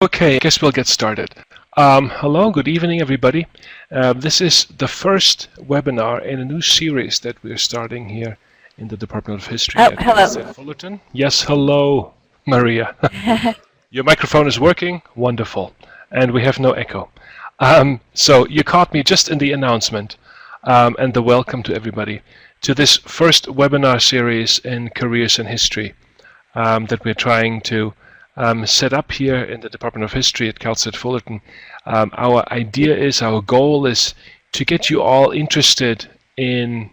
Okay, I guess we'll get started. Hello, good evening, everybody. This is the first webinar in a new series that we're starting here in the Department of History at Cal State Hello. Fullerton. Yes, hello, Maria. Your microphone is working? Wonderful. And we have no echo. So you caught me just in the announcement, and the welcome to everybody to this first webinar series in Careers in History that we're trying to set up here in the Department of History at Cal State Fullerton. Our goal is to get you all interested in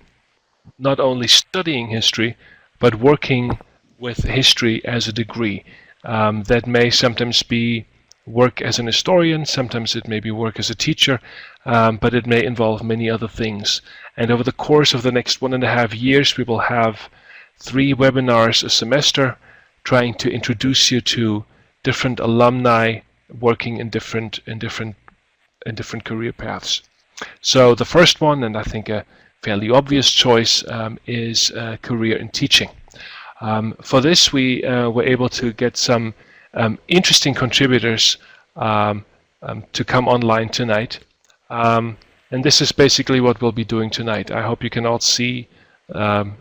not only studying history, but working with history as a degree. That may sometimes be work as an historian, sometimes it may be work as a teacher, but it may involve many other things. And over the course of the next 1.5 years, we will have 3 webinars a semester, trying to introduce you to different alumni working in different career paths. So the first one, and I think a fairly obvious choice, is a career in teaching. For this, we were able to get some interesting contributors to come online tonight. And this is basically what we'll be doing tonight. I hope you can all see the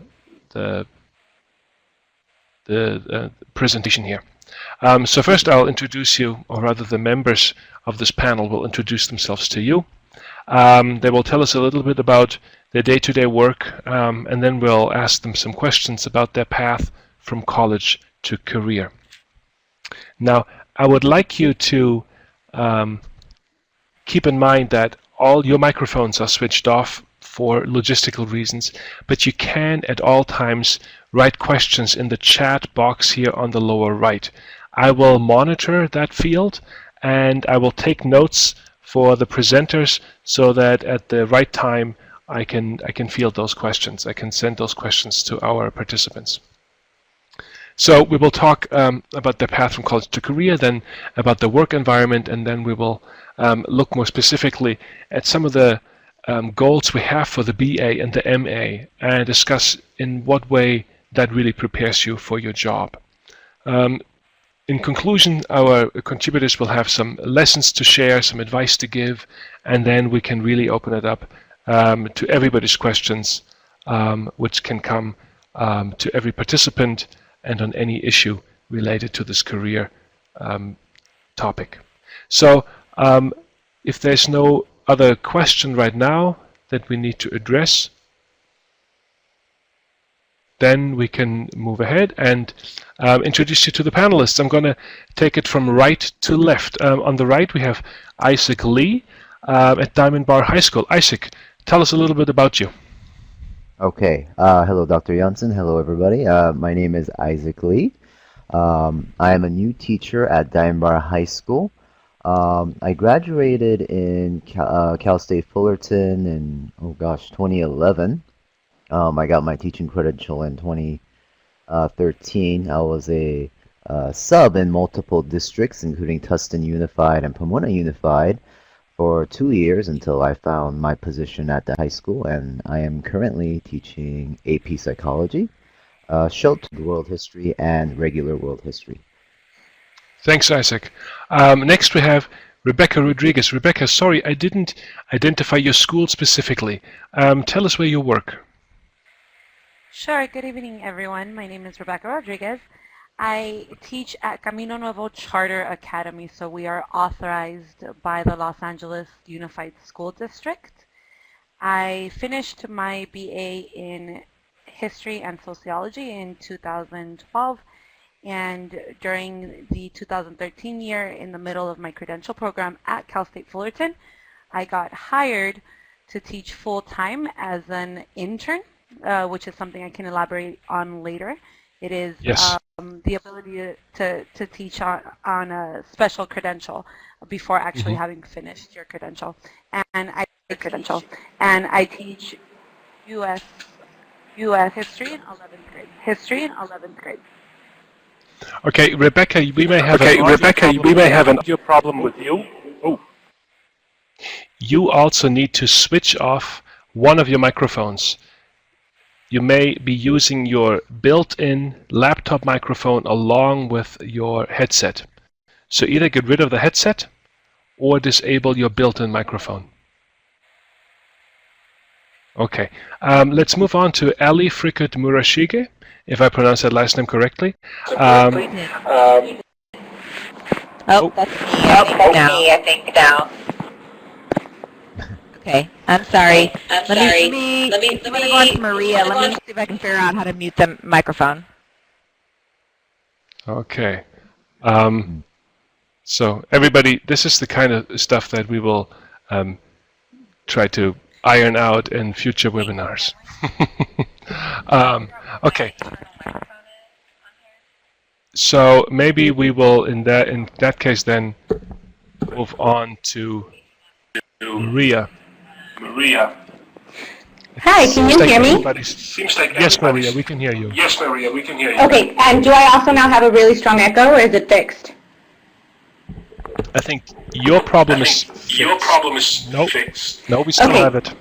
presentation here. So first I'll introduce you, or rather the members of this panel will introduce themselves to you. They will tell us a little bit about their day-to-day work, and then we'll ask them some questions about their path from college to career. Now, I would like you to keep in mind that all your microphones are switched off for logistical reasons, but you can at all times write questions in the chat box here on the lower right. I will monitor that field and I will take notes for the presenters so that at the right time I can field those questions. I can send those questions to our participants. So we will talk about the path from college to career, then about the work environment, and then we will look more specifically at some of the goals we have for the BA and the MA and discuss in what way that really prepares you for your job. In conclusion, our contributors will have some lessons to share, some advice to give, and then we can really open it up to everybody's questions, which can come to every participant and on any issue related to this career topic. So if there's no other question right now that we need to address, then we can move ahead and introduce you to the panelists. I'm going to take it from right to left. On the right, we have Isaac Lee at Diamond Bar High School. Isaac, tell us a little bit about you. Okay. Hello, Dr. Janssen. Hello, everybody. My name is Isaac Lee. I am a new teacher at Diamond Bar High School. I graduated in Cal State Fullerton in, 2011. I got my teaching credential in 2013. I was a sub in multiple districts, including Tustin Unified and Pomona Unified, for 2 years until I found my position at the high school, and I am currently teaching AP Psychology, Sheltered World History, and Regular World History. Thanks, Isaac. Next we have Rebecca Rodriguez. Rebecca, sorry, I didn't identify your school specifically. Tell us where you work. Sure. Good evening, everyone. My name is Rebecca Rodriguez. I teach at Camino Nuevo Charter Academy, so we are authorized by the Los Angeles Unified School District. I finished my BA in History and Sociology in 2012, and during the 2013 year, in the middle of my credential program at Cal State Fullerton, I got hired to teach full-time as an intern, which is something I can elaborate on later. It is the ability to teach on a special credential before actually having finished your credential. And I teach U.S. history in 11th grade. Okay, Rebecca, we may have an audio problem with you. Oh. You also need to switch off one of your microphones. You may be using your built-in laptop microphone along with your headset. So either get rid of the headset or disable your built-in microphone. Okay, let's move on to Ali Frikut Murashige, if I pronounce that last name correctly. Oh, that's me, I think now. Okay, I'm sorry. Let me go on to Maria. Let me see if I can figure out how to mute the microphone. Okay. So everybody, this is the kind of stuff that we will try to iron out in future webinars. Okay. So maybe we will, in that case, then move on to Maria. Hi, can you hear me? Yes, Maria, we can hear you. Okay, and do I also now have a really strong echo, or is it fixed? I think your problem is fixed. No, we still have it.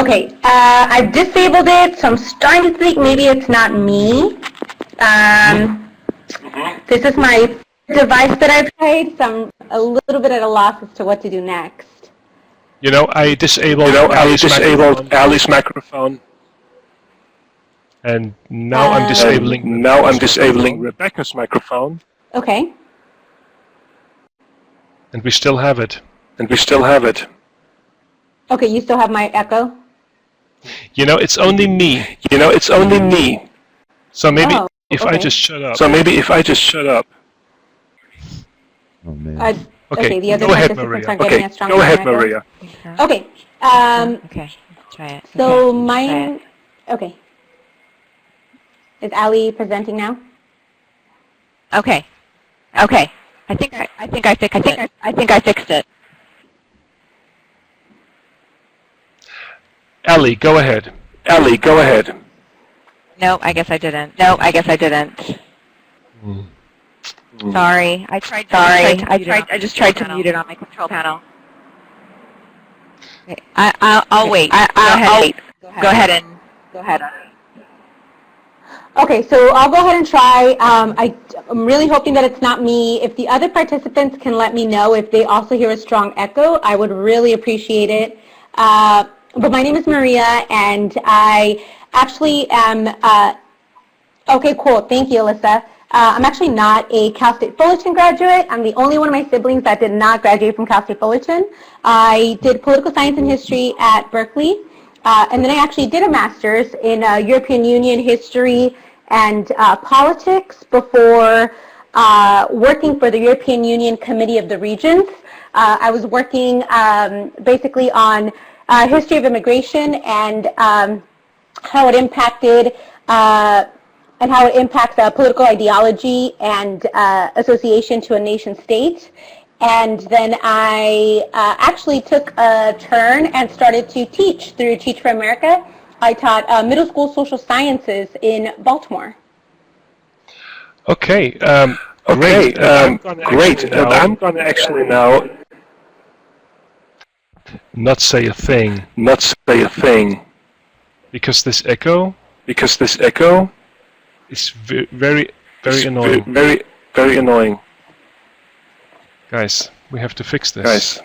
Okay, I've disabled it, so I'm starting to think maybe it's not me. This is my device that I've tried, so I'm a little bit at a loss as to what to do next. You know, I disabled Ali's microphone. And now I'm disabling Rebecca's microphone. Okay. And we still have it. Okay, you still have my echo? You know, it's only me. So maybe if I just shut up. Oh man. Okay, the other go ahead, participants Maria. aren't getting a strong Go ahead, echo. Maria. Okay. Okay, try it. So Okay, mine. Okay. Is Ali presenting now? Okay. I think I fixed it. Ali, go ahead. No, I guess I didn't. Sorry, I just tried to mute it on my control panel. Okay, I'll wait. Go ahead. Okay, so I'll go ahead and try. I'm really hoping that it's not me. If the other participants can let me know if they also hear a strong echo, I would really appreciate it. But my name is Maria, and I actually am, okay, cool. Thank you, Alyssa. I'm actually not a Cal State Fullerton graduate. I'm the only one of my siblings that did not graduate from Cal State Fullerton. I did political science and history at Berkeley. And then I actually did a master's in European Union history and politics before working for the European Union Committee of the Regions. I was working basically on history of immigration and how it impacted political ideology and association to a nation state. And then I actually took a turn and started to teach through Teach for America. I taught middle school social sciences in Baltimore. Okay, great. I'm going to actually now not say a thing. Because this echo is very annoying. Guys, we have to fix this.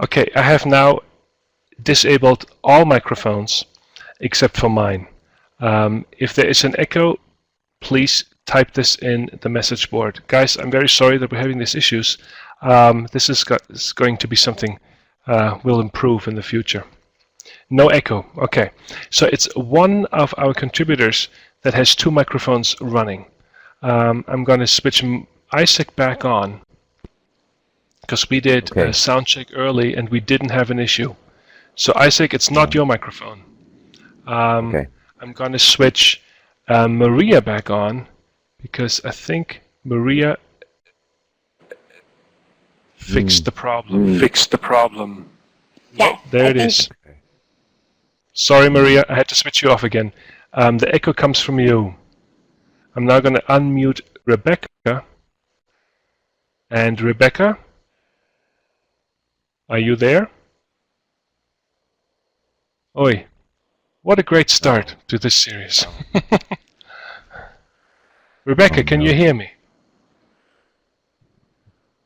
Okay, I have now disabled all microphones except for mine. If there is an echo, please type this in the message board. Guys, I'm very sorry that we're having these issues. This is going to be something we'll improve in the future. No echo. Okay, so it's one of our contributors that has two microphones running. I'm going to switch Isaac back on because we did a sound check early and we didn't have an issue. So Isaac, it's not your microphone. I'm going to switch Maria back on because I think Maria fixed the problem. Yes, there it is. Sorry, Maria, I had to switch you off again. The echo comes from you. I'm now going to unmute Rebecca. And Rebecca, are you there? Oi, what a great start to this series. Rebecca, can you hear me?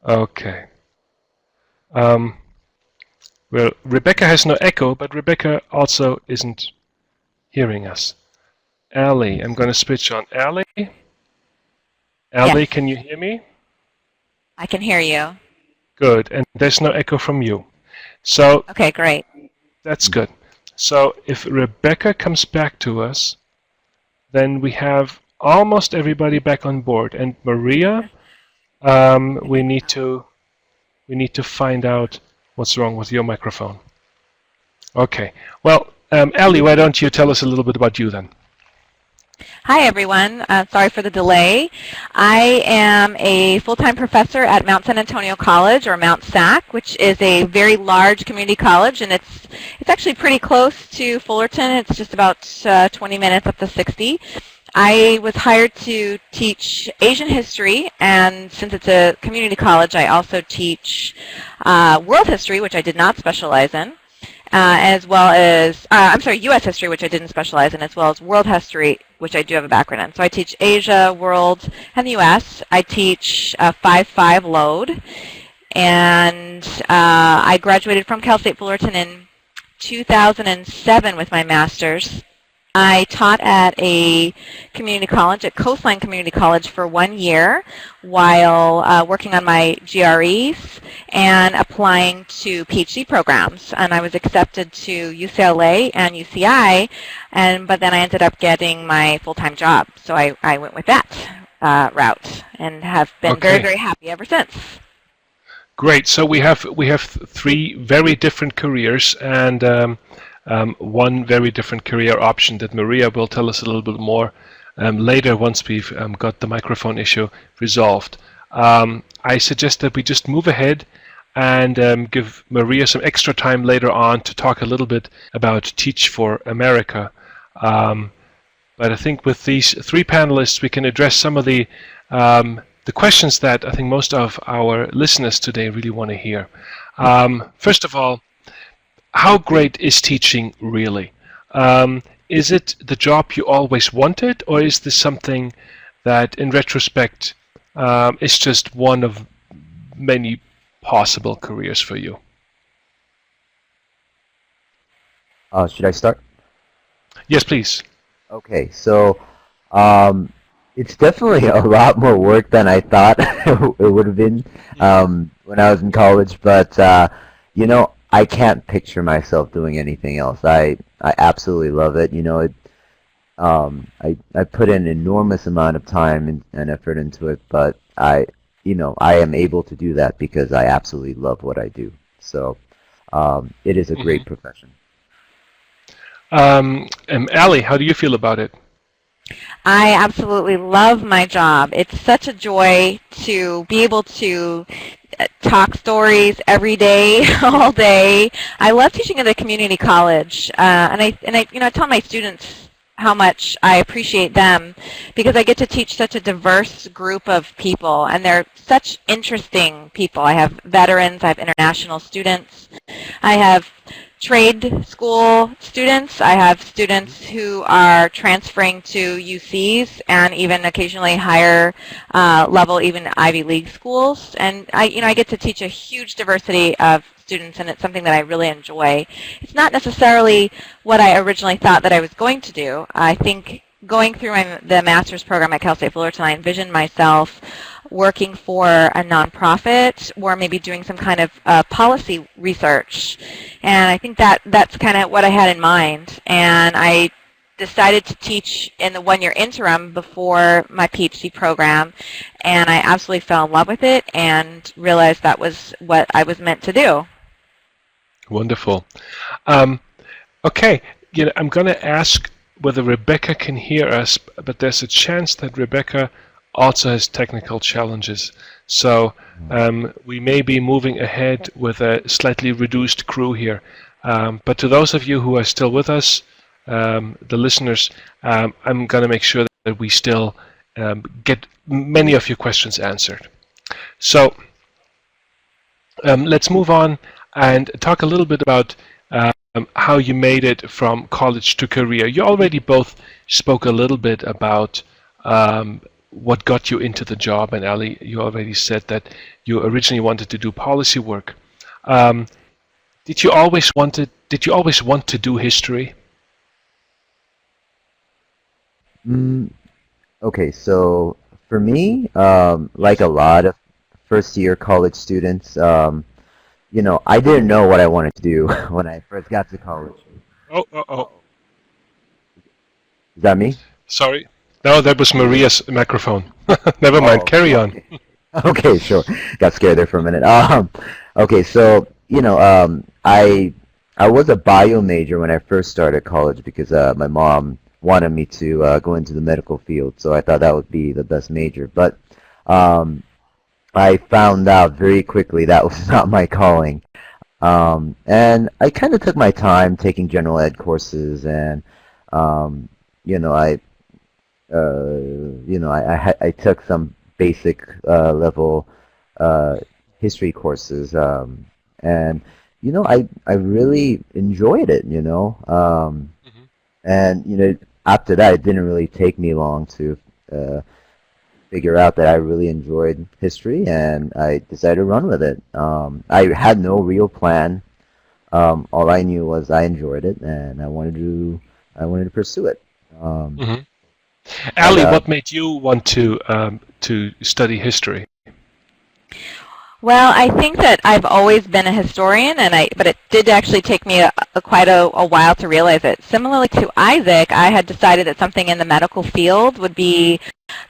Okay. Well, Rebecca has no echo, but Rebecca also isn't hearing us. Allie, I'm going to switch on. Allie? Allie, Yes. can you hear me? I can hear you. Good, and there's no echo from you. So Okay, great. that's good. So if Rebecca comes back to us, then we have almost everybody back on board. And Maria, we need to find out what's wrong with your microphone. Okay. Well, Ellie, why don't you tell us a little bit about you then? Hi, everyone. Sorry for the delay. I am a full-time professor at Mount San Antonio College, or Mount SAC, which is a very large community college, and it's actually pretty close to Fullerton. It's just about 20 minutes up to 60. I was hired to teach Asian history, and since it's a community college, I also teach world history, which I did not specialize in. As well as, U.S. history, which I didn't specialize in, as well as world history, which I do have a background in. So I teach Asia, world, and the U.S. I teach 5-5 load, and I graduated from Cal State Fullerton in 2007 with my master's. I taught at a community college, at Coastline Community College, for 1 year while working on my GREs and applying to PhD programs. And I was accepted to UCLA and UCI, but then I ended up getting my full-time job. So I went with that route and have been very, very happy ever since. Great. So we have 3 very different careers and one very different career option that Maria will tell us a little bit more later once we've got the microphone issue resolved. I suggest that we just move ahead and give Maria some extra time later on to talk a little bit about Teach for America. But I think with these 3 panelists, we can address some of the questions that I think most of our listeners today really want to hear. First of all, how great is teaching really? Is it the job you always wanted, or is this something that in retrospect is just one of many possible careers for you? Should I start? Yes, please. Okay, so it's definitely a lot more work than I thought it would have been when I was in college, but you know, I can't picture myself doing anything else. I absolutely love it. You know, I put in an enormous amount of time and effort into it, but I am able to do that because I absolutely love what I do. So it is a great profession. Allie, how do you feel about it? I absolutely love my job. It's such a joy to be able to talk stories every day, all day. I love teaching at a community college, and I tell my students how much I appreciate them because I get to teach such a diverse group of people, and they're such interesting people. I have veterans, I have international students, I have trade school students, I have students who are transferring to UCs and even occasionally higher level, even Ivy League schools, and I get to teach a huge diversity of students, and it's something that I really enjoy. It's not necessarily what I originally thought that I was going to do. I think going through the master's program at Cal State Fullerton, I envisioned myself working for a nonprofit or maybe doing some kind of policy research. And I think that's kind of what I had in mind. And I decided to teach in the 1-year interim before my PhD program, and I absolutely fell in love with it and realized that was what I was meant to do. Wonderful. Okay, I'm going to ask whether Rebecca can hear us, but there's a chance that Rebecca also has technical challenges. So we may be moving ahead with a slightly reduced crew here. But to those of you who are still with us, the listeners, I'm going to make sure that we still get many of your questions answered. So let's move on and talk a little bit about how you made it from college to career. You already both spoke a little bit about what got you into the job, and Ali, you already said that you originally wanted to do policy work. Did you always want to do history? Okay, so for me, like a lot of first-year college students, I didn't know what I wanted to do when I first got to college. Oh. Is that me? Sorry. No, that was Maria's microphone. Never mind. Carry on. Okay. Okay, sure. Got scared there for a minute. Okay, so I was a bio major when I first started college because my mom wanted me to go into the medical field, so I thought that would be the best major. But I found out very quickly that was not my calling. And I kind of took my time taking general ed courses, and I took some basic level history courses, and I really enjoyed it. And after that, it didn't really take me long to figure out that I really enjoyed history, and I decided to run with it. I had no real plan. All I knew was I enjoyed it, and I wanted to pursue it. Ali, what made you want to study history? Well, I think that I've always been a historian, but it did actually take me quite a while to realize it. Similarly to Isaac, I had decided that something in the medical field would be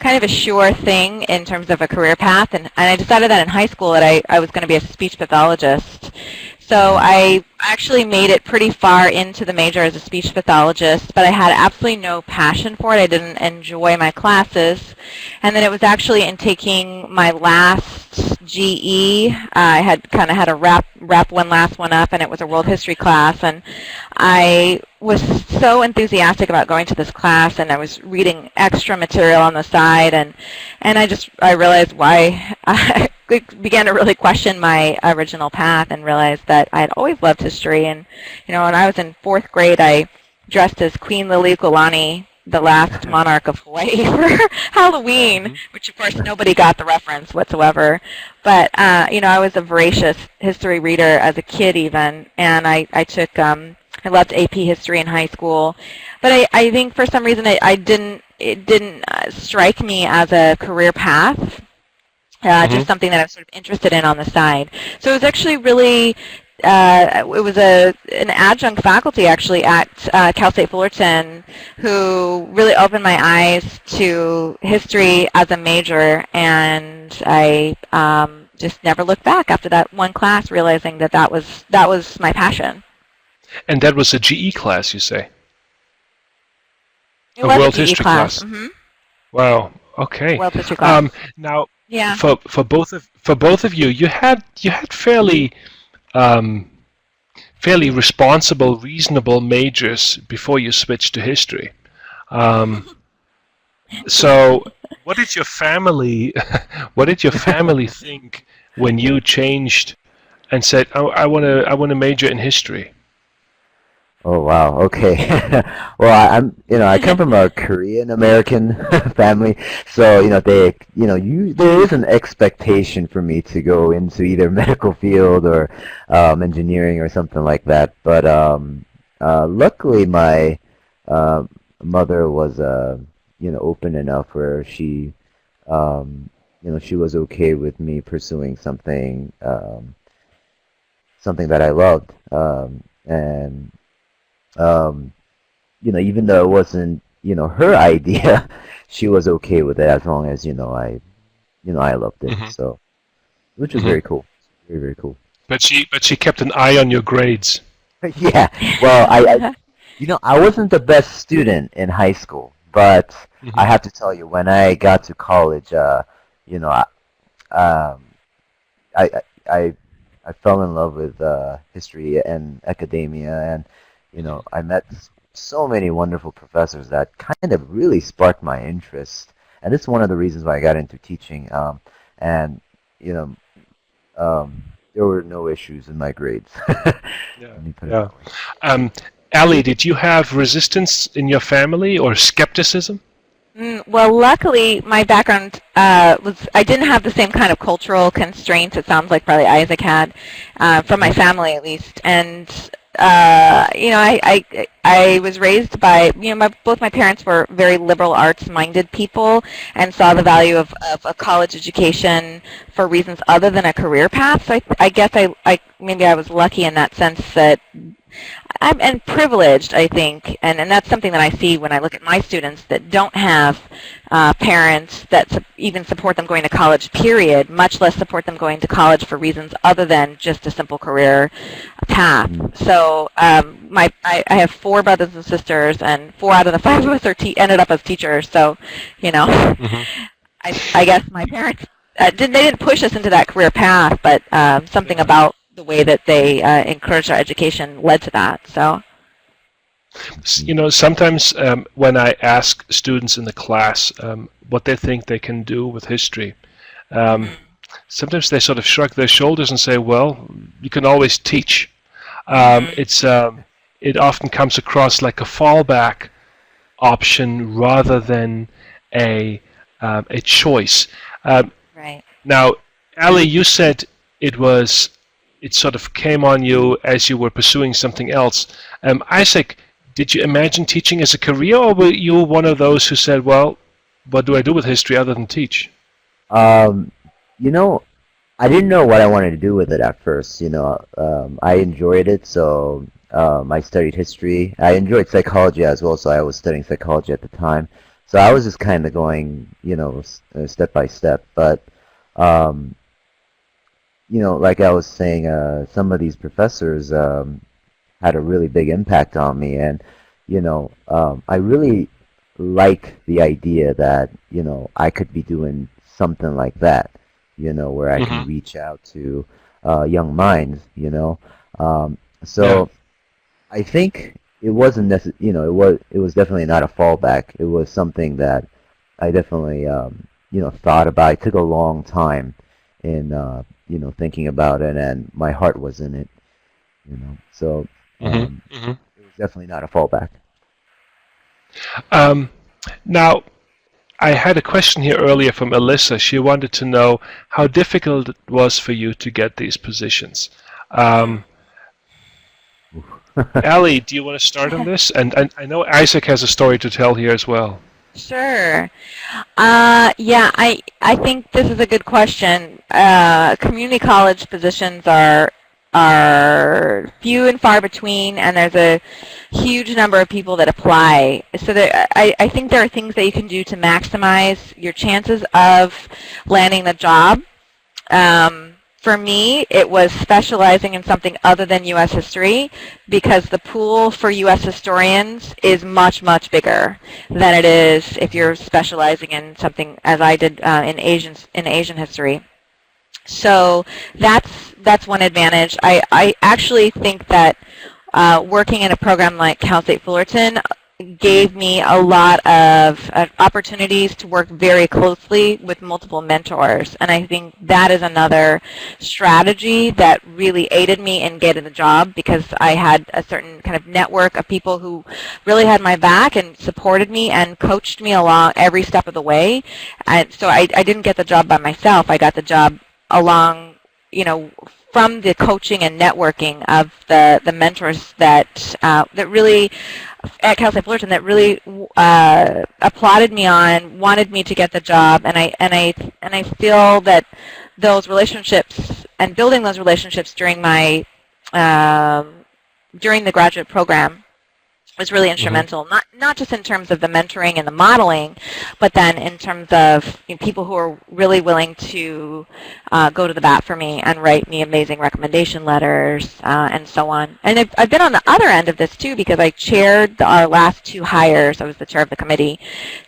kind of a sure thing in terms of a career path, and I decided that in high school that I was going to be a speech pathologist. So I actually made it pretty far into the major as a speech pathologist, but I had absolutely no passion for it. I didn't enjoy my classes. And then it was actually in taking my last GE, I had kind of had to wrap one last one up, and it was a world history class. And I was so enthusiastic about going to this class, and I was reading extra material on the side, and I realized why I began to really question my original path and realized that I had always loved history. And when I was in 4th grade, I dressed as Queen Liliuokalani, the last monarch of Hawaii, for Halloween, which of course nobody got the reference whatsoever. But I was a voracious history reader as a kid even, and I loved AP history in high school. But I think for some reason it didn't strike me as a career path. Just something that I was sort of interested in on the side. So it was actually really, it was an adjunct faculty actually at Cal State Fullerton who really opened my eyes to history as a major, and I just never looked back after that one class, realizing that was my passion. And that was a GE class, you say? It was World a GE History class. Mm-hmm. Wow. Okay. World History class. Now, yeah. For both of you, you had fairly responsible, reasonable majors before you switched to history. So, what did your family think when you changed and said, "Oh, I want to major in history"? Oh wow. Okay. Well, I come from a Korean American family, so there is an expectation for me to go into either medical field or engineering or something like that. But luckily, my mother was open enough where she she was okay with me pursuing something that I loved, and even though it wasn't, her idea, she was okay with it as long as, I loved it. So, which was very cool. Very, very cool. But she kept an eye on your grades. Yeah. Well, I wasn't the best student in high school, but I have to tell you, when I got to college, I fell in love with history and academia, and I met so many wonderful professors that kind of really sparked my interest. and this is one of the reasons why I got into teaching. And you know, there were no issues in my grades. Yeah. Let me put it Yeah. that way. Ali, did you have resistance in your family or skepticism? Well, luckily, my background was I didn't have the same kind of cultural constraints. It sounds like probably Isaac had, from my family at least. And you know, I was raised by, you know, both my parents were very liberal arts-minded people and saw the value of a college education for reasons other than a career path. So I guess maybe I was lucky in that sense that and privileged, I think, and that's something that I see when I look at my students that don't have parents that even support them going to college, period, much less support them going to college for reasons other than just a simple career path. So I have 4 brothers and sisters, and 4 out of the 5 of us ended up as teachers. So, you know, I guess my parents, they didn't push us into that career path, but something about the way that they encouraged our education led to that. So, you know, sometimes when I ask students in the class what they think they can do with history, sometimes they sort of shrug their shoulders and say, "Well, you can always teach." It often comes across like a fallback option rather than a choice. right. Now, Ali, you said it sort of came on you as you were pursuing something else. Isaac, did you imagine teaching as a career, or were you one of those who said, well, what do I do with history other than teach? You know, I didn't know what I wanted to do with it at first. You know, I enjoyed it, so I studied history. I enjoyed psychology as well, so I was studying psychology at the time. So I was just kind of going, you know, step by step. But you know, like I was saying, some of these professors had a really big impact on me, and you know, I really like the idea that, you know, I could be doing something like that, you know, where I can reach out to young minds, you know. So I think it wasn't you know, it was definitely not a fallback. It was something that I definitely you know, thought about. It took a long time in you know, thinking about it, and my heart was in it, you know. So it was definitely not a fallback. Now, I had a question here earlier from Alyssa. She wanted to know how difficult it was for you to get these positions. Ali, do you want to start on this? And I know Isaac has a story to tell here as well. Sure. Yeah, I think this is a good question. Community college positions are few and far between, and there's a huge number of people that apply. So I think there are things that you can do to maximize your chances of landing the job. For me, it was specializing in something other than U.S. history, because the pool for U.S. historians is much, much bigger than it is if you're specializing in something, as I did in Asian history. So that's one advantage. I actually think that working in a program like Cal State Fullerton gave me a lot of opportunities to work very closely with multiple mentors, and I think that is another strategy that really aided me in getting the job, because I had a certain kind of network of people who really had my back and supported me and coached me along every step of the way. And so I didn't get the job by myself. I got the job along, you know, from the coaching and networking of the mentors that really at Cal State Fullerton that really applauded me on, wanted me to get the job, and I feel that those relationships and building those relationships during my during the graduate program was really instrumental, not just in terms of the mentoring and the modeling, but then in terms of, you know, people who are really willing to go to the bat for me and write me amazing recommendation letters and so on. And I've been on the other end of this too, because I chaired our last 2 hires. I was the chair of the committee,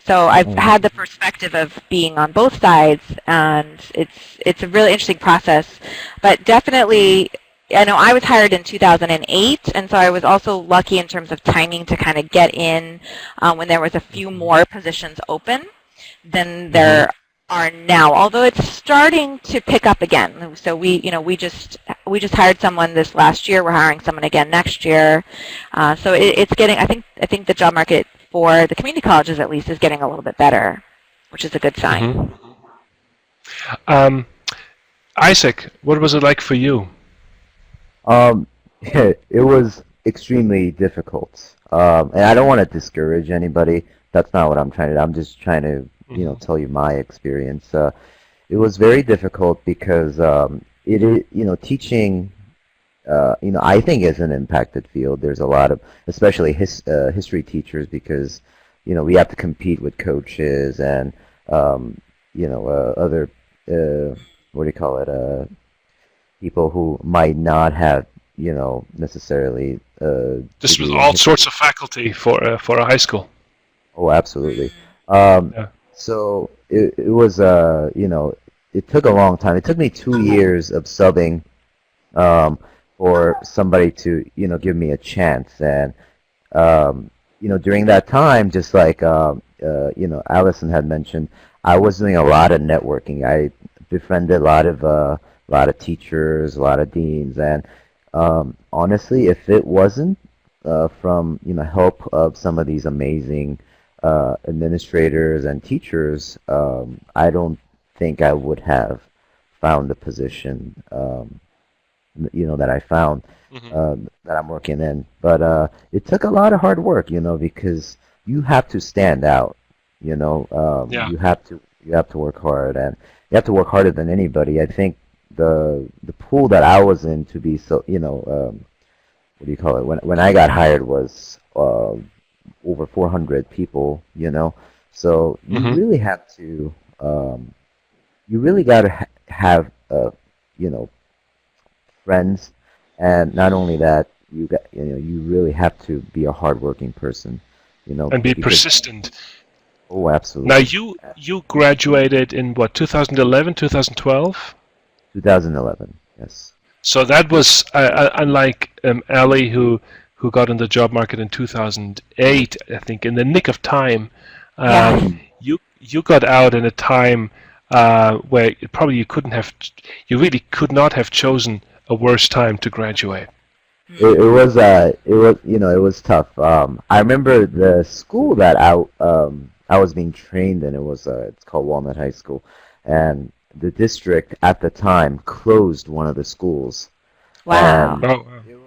so I've had the perspective of being on both sides, and it's a really interesting process. But definitely, I know I was hired in 2008, and so I was also lucky in terms of timing to kind of get in when there was a few more positions open. than there are now, although it's starting to pick up again. So we just hired someone this last year. We're hiring someone again next year. So it's getting. I think the job market for the community colleges, at least, is getting a little bit better, which is a good sign. Isaac, what was it like for you? It was extremely difficult. And I don't want to discourage anybody. That's not what I'm trying to do. I'm just trying to, tell you my experience. It was very difficult because it is, teaching, I think is an impacted field. There's a lot of, especially history teachers, because, we have to compete with coaches and, other, what do you call it, people who might not have, necessarily. Just with all sorts of faculty for a high school. Oh, absolutely. Yeah. So it was, it took a long time. It took me 2 years of subbing for somebody to, give me a chance. And, during that time, just like, Allison had mentioned, I was doing a lot of networking. I befriended a lot of teachers, a lot of deans, and honestly, if it wasn't from help of some of these amazing administrators and teachers, I don't think I would have found the position that I found that I'm working in. But it took a lot of hard work, because you have to stand out. Yeah. You have to work hard, and you have to work harder than anybody. I think the pool that I was in to be so, what do you call it? When I got hired was over 400 people, So you really have to, you really got to have, friends, and not only that, you really have to be a hardworking person, And be persistent. Oh, absolutely. Now you graduated in what, 2011, 2012? 2011, yes. So that was unlike Ali, who got in the job market in 2008, I think, in the nick of time. You got out in a time where you really could not have chosen a worse time to graduate. It was it was tough. I remember the school that I was being trained in. It's called Walnut High School, and the district at the time closed one of the schools. Wow. And Oh, it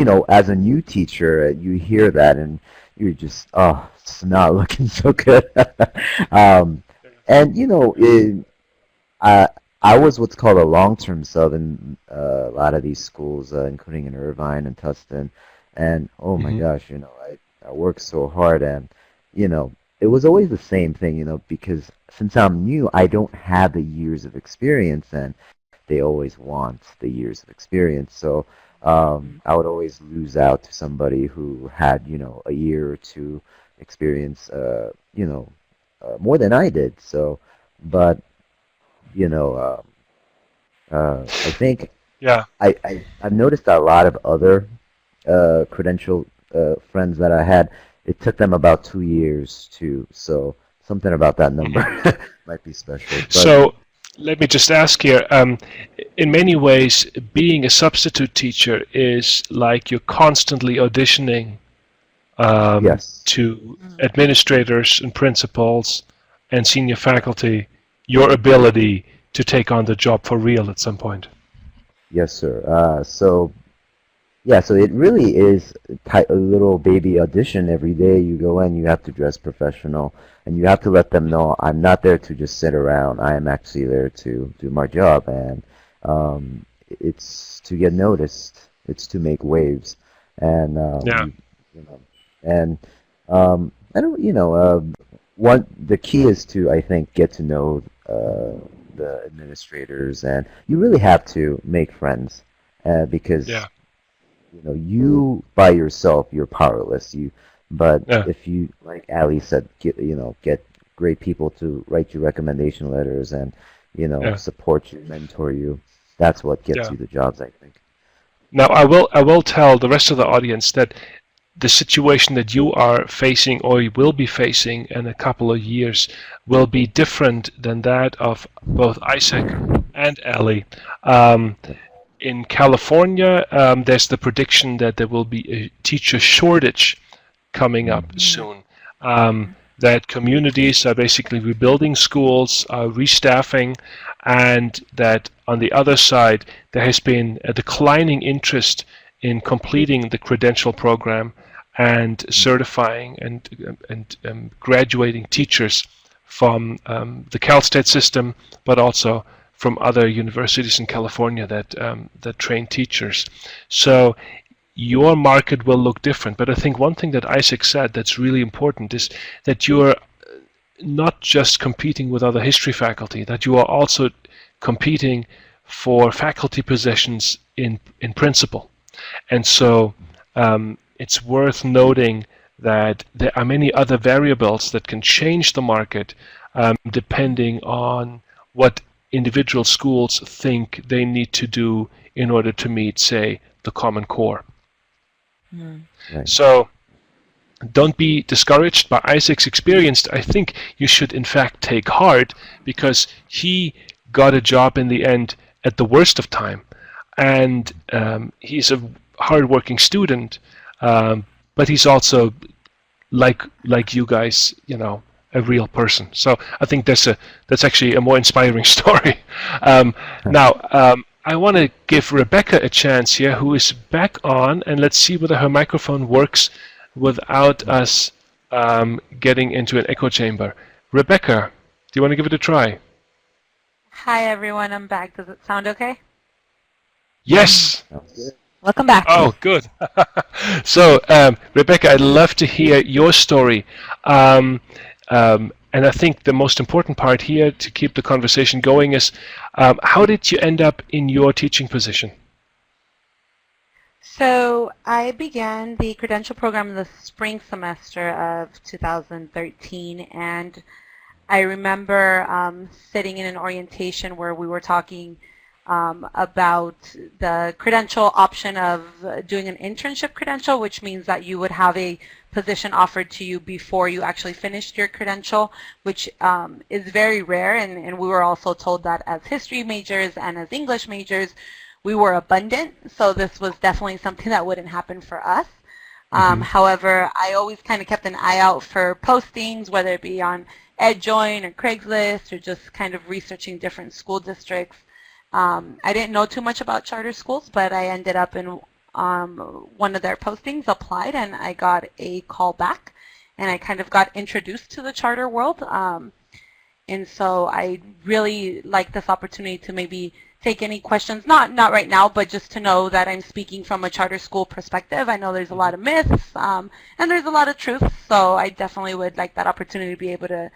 was, as a new teacher, you hear that and you're just, oh, it's not looking so good. And I was what's called a long-term sub in a lot of these schools, including in Irvine and Tustin. And oh my gosh, I worked so hard, and it was always the same thing, because since I'm new, I don't have the years of experience, and they always want the years of experience. So I would always lose out to somebody who had, a year or two experience, more than I did. So, but, I think yeah. I've noticed that a lot of other credential friends that I had, it took them about 2 years too. So something about that number might be special. But, So let me just ask here. In many ways, being a substitute teacher is like you're constantly auditioning yes. to administrators and principals and senior faculty your ability to take on the job for real at some point. Yes, sir. So it really is a little baby audition every day. You go in, you have to dress professional, and you have to let them know I'm not there to just sit around. I am actually there to do my job, and it's to get noticed. It's to make waves, and Yeah. and I don't, the key is to, I think, get to know the administrators, and you really have to make friends, because Yeah. you by yourself, you're powerless. But Yeah. if you, like Ali said, get great people to write you recommendation letters and Yeah. support you, mentor you, that's what gets Yeah. you the jobs, I think. Now I will tell the rest of the audience that the situation that you are facing or you will be facing in a couple of years will be different than that of both Isaac and Ellie. In California, there's the prediction that there will be a teacher shortage coming up soon. That communities are basically rebuilding schools, restaffing, and that on the other side, there has been a declining interest in completing the credential program and certifying and graduating teachers from the Cal State system, but also from other universities in California that train teachers. So your market will look different. But I think one thing that Isaac said that's really important is that you're not just competing with other history faculty, that you are also competing for faculty positions in principle. And so it's worth noting that there are many other variables that can change the market depending on what individual schools think they need to do in order to meet, say, the Common Core. Right. So don't be discouraged by Isaac's experience. I think you should in fact take heart, because he got a job in the end at the worst of time, and he's a hardworking student, but he's also like you guys, a real person. So I think that's actually a more inspiring story. Now, I want to give Rebecca a chance here, who is back on, and let's see whether her microphone works without us getting into an echo chamber. Rebecca, do you want to give it a try? Hi everyone, I'm back. Does it sound okay? Yes. Welcome back. Oh, good. So, Rebecca, I'd love to hear your story. And I think the most important part here to keep the conversation going is, how did you end up in your teaching position? So I began the credential program in the spring semester of 2013, and I remember sitting in an orientation where we were talking about the credential option of doing an internship credential, which means that you would have a position offered to you before you actually finished your credential, which is very rare, and we were also told that as history majors and as English majors, we were abundant, so this was definitely something that wouldn't happen for us. However, I always kind of kept an eye out for postings, whether it be on EdJoin or Craigslist, or just kind of researching different school districts. I didn't know too much about charter schools, but I ended up in one of their postings, applied, and I got a call back, and I kind of got introduced to the charter world. And so I really like this opportunity to maybe take any questions, not right now, but just to know that I'm speaking from a charter school perspective. I know there's a lot of myths, and there's a lot of truth, so I definitely would like that opportunity to be able to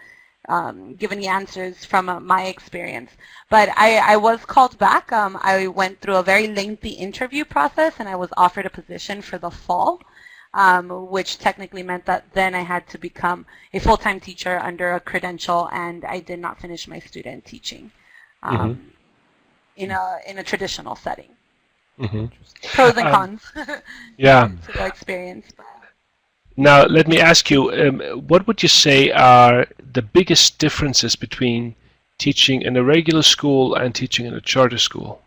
give any answers from my experience. But I was called back. I went through a very lengthy interview process, and I was offered a position for the fall, which technically meant that then I had to become a full-time teacher under a credential, and I did not finish my student teaching in a traditional setting. Pros and cons Yeah. to the experience. But. Now, let me ask you, what would you say are the biggest differences between teaching in a regular school and teaching in a charter school?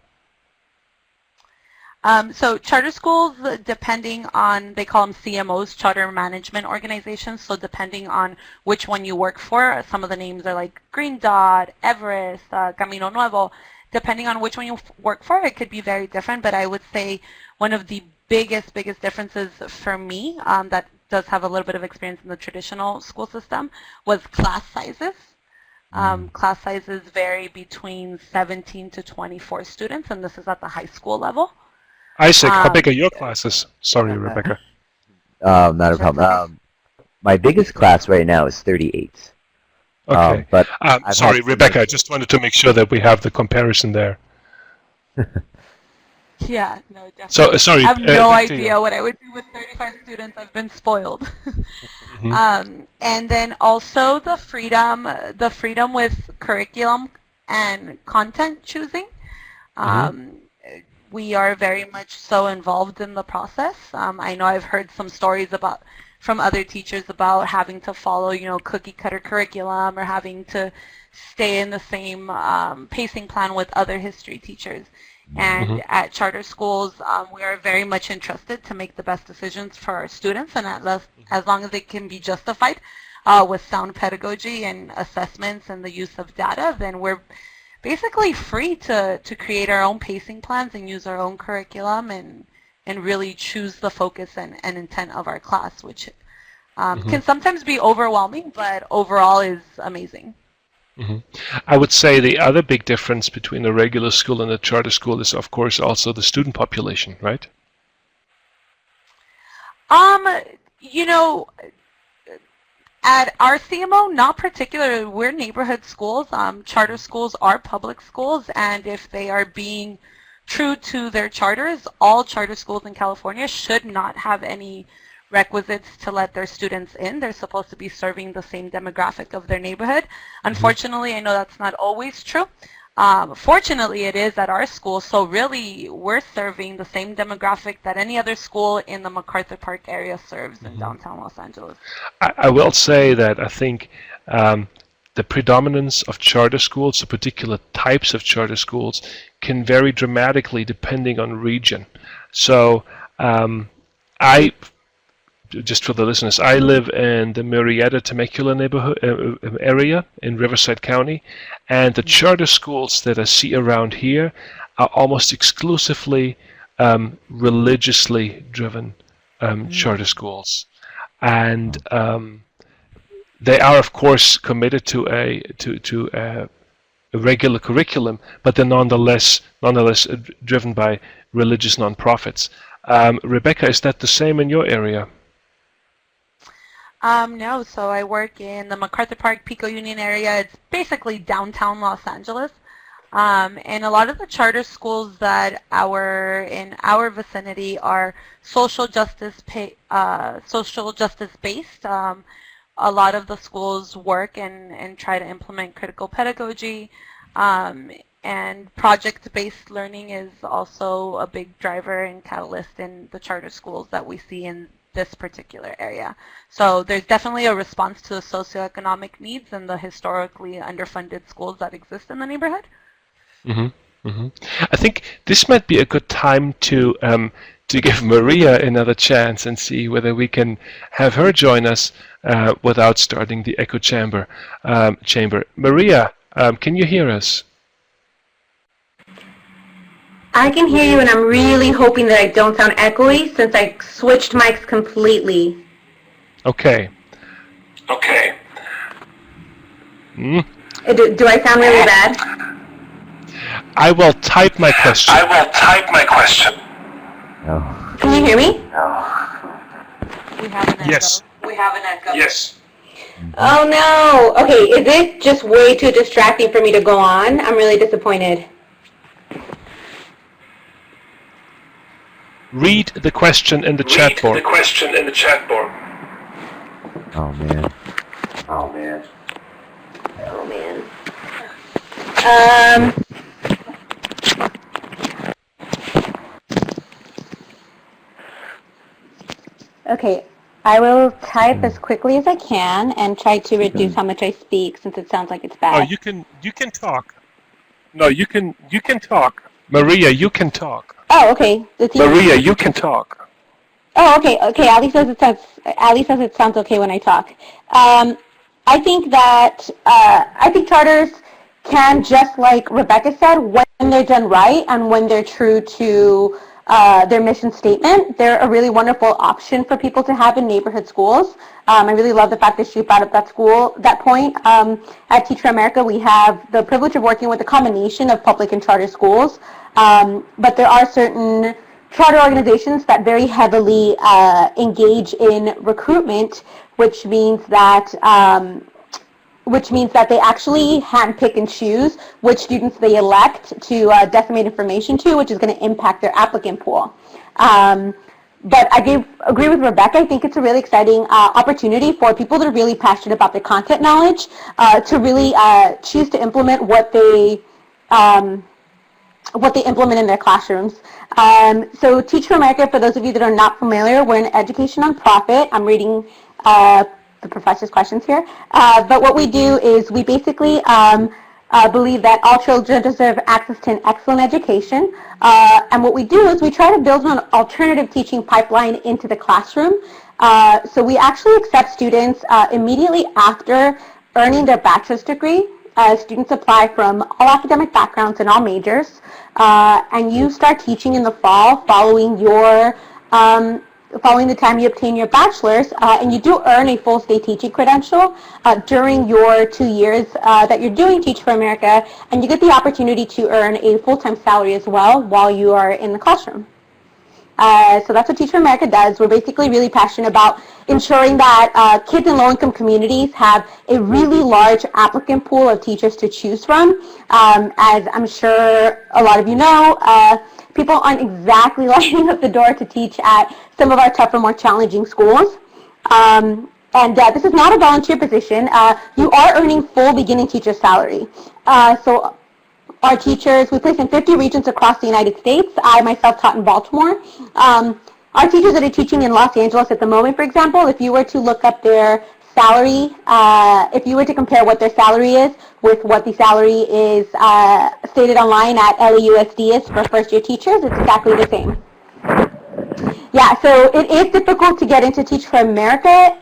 So charter schools, depending on, they call them CMOs, Charter Management Organizations, so depending on which one you work for, some of the names are like Green Dot, Everest, Camino Nuevo. Depending on which one you work for, it could be very different, but I would say one of the biggest differences for me that does have a little bit of experience in the traditional school system was class sizes. Class sizes vary between 17 to 24 students, and this is at the high school level. Isaac, how big are your classes? Sorry, Rebecca. Not a problem. My biggest class right now is 38. Okay. But sorry, Rebecca, I just wanted to make sure that we have the comparison there. Yeah, no, definitely. So, sorry. I have no idea what I would do with 35 students. I've been spoiled. And then also the freedom with curriculum and content choosing. we are very much so involved in the process. I know I've heard some stories from other teachers about having to follow, cookie cutter curriculum or having to stay in the same pacing plan with other history teachers. And at charter schools, we are very much entrusted to make the best decisions for our students, and as long as they can be justified with sound pedagogy and assessments and the use of data, then we're basically free to create our own pacing plans and use our own curriculum and really choose the focus and intent of our class, which can sometimes be overwhelming, but overall is amazing. I would say the other big difference between a regular school and a charter school is, of course, also the student population, right? At our CMO, not particularly. We're neighborhood schools. Charter schools are public schools, and if they are being true to their charters, all charter schools in California should not have any requisites to let their students in. They're supposed to be serving the same demographic of their neighborhood. Unfortunately, I know that's not always true. Fortunately, it is at our school, so really we're serving the same demographic that any other school in the MacArthur Park area serves in downtown Los Angeles. I will say that I think the predominance of charter schools, or particular types of charter schools, can vary dramatically depending on region. So just for the listeners, I live in the Murrieta Temecula neighborhood area in Riverside County, and the charter schools that I see around here are almost exclusively religiously driven charter schools, and they are, of course, committed to a regular curriculum, but they're nonetheless driven by religious nonprofits. Rebecca, is that the same in your area? No, so I work in the MacArthur Park, Pico Union area. It's basically downtown Los Angeles. And a lot of the charter schools that in our vicinity are social justice based. A lot of the schools work and try to implement critical pedagogy. And project-based learning is also a big driver and catalyst in the charter schools that we see in this particular area. So there's definitely a response to the socioeconomic needs and the historically underfunded schools that exist in the neighborhood. I think this might be a good time to give Maria another chance and see whether we can have her join us without starting the echo chamber. Maria, can you hear us? I can hear you, and I'm really hoping that I don't sound echoey since I switched mics completely. Okay. Do I sound really bad? I will type my question. Oh. Can you hear me? We have an echo. Yes. Yes. Oh no. Okay, is it just way too distracting for me to go on? I'm really disappointed. Read the question in the chat board. Oh man. Okay, I will type as quickly as I can and try to reduce how much I speak since it sounds like it's bad. Oh, you can talk. No, you can talk. Maria, you can talk. Oh, okay. Maria, you can talk. Oh, okay. Okay. Ali says it sounds okay when I talk. I think charters can, just like Rebecca said, when they're done right and when they're true to their mission statement, they're a really wonderful option for people to have in neighborhood schools. I really love the fact that she brought up that point. At Teacher America, we have the privilege of working with a combination of public and charter schools, but there are certain charter organizations that very heavily engage in recruitment, which means that they actually handpick and choose which students they elect to disseminate information to, which is going to impact their applicant pool. But I agree with Rebecca. I think it's a really exciting opportunity for people that are really passionate about their content knowledge to really choose to implement what they what they implement in their classrooms. So Teach for America, for those of you that are not familiar, we're an education nonprofit. I'm reading the professor's questions here. But what we do is we basically believe that all children deserve access to an excellent education. And what we do is we try to build an alternative teaching pipeline into the classroom. So we actually accept students immediately after earning their bachelor's degree. Students apply from all academic backgrounds and all majors. And you start teaching in the fall following your following the time you obtain your bachelor's, and you do earn a full state teaching credential during your 2 years that you're doing Teach for America, and you get the opportunity to earn a full-time salary as well while you are in the classroom. So that's what Teach for America does. We're basically really passionate about ensuring that kids in low-income communities have a really large applicant pool of teachers to choose from. As I'm sure a lot of you know, people aren't exactly lining up the door to teach at some of our tougher, more challenging schools. This is not a volunteer position. You are earning full beginning teacher salary. So our teachers, we place in 50 regions across the United States. I myself taught in Baltimore. Our teachers that are teaching in Los Angeles at the moment, for example, if you were to look up their salary, if you were to compare what their salary is with what the salary is stated online at LAUSD is for first-year teachers, it's exactly the same. Yeah, so it is difficult to get into Teach for America.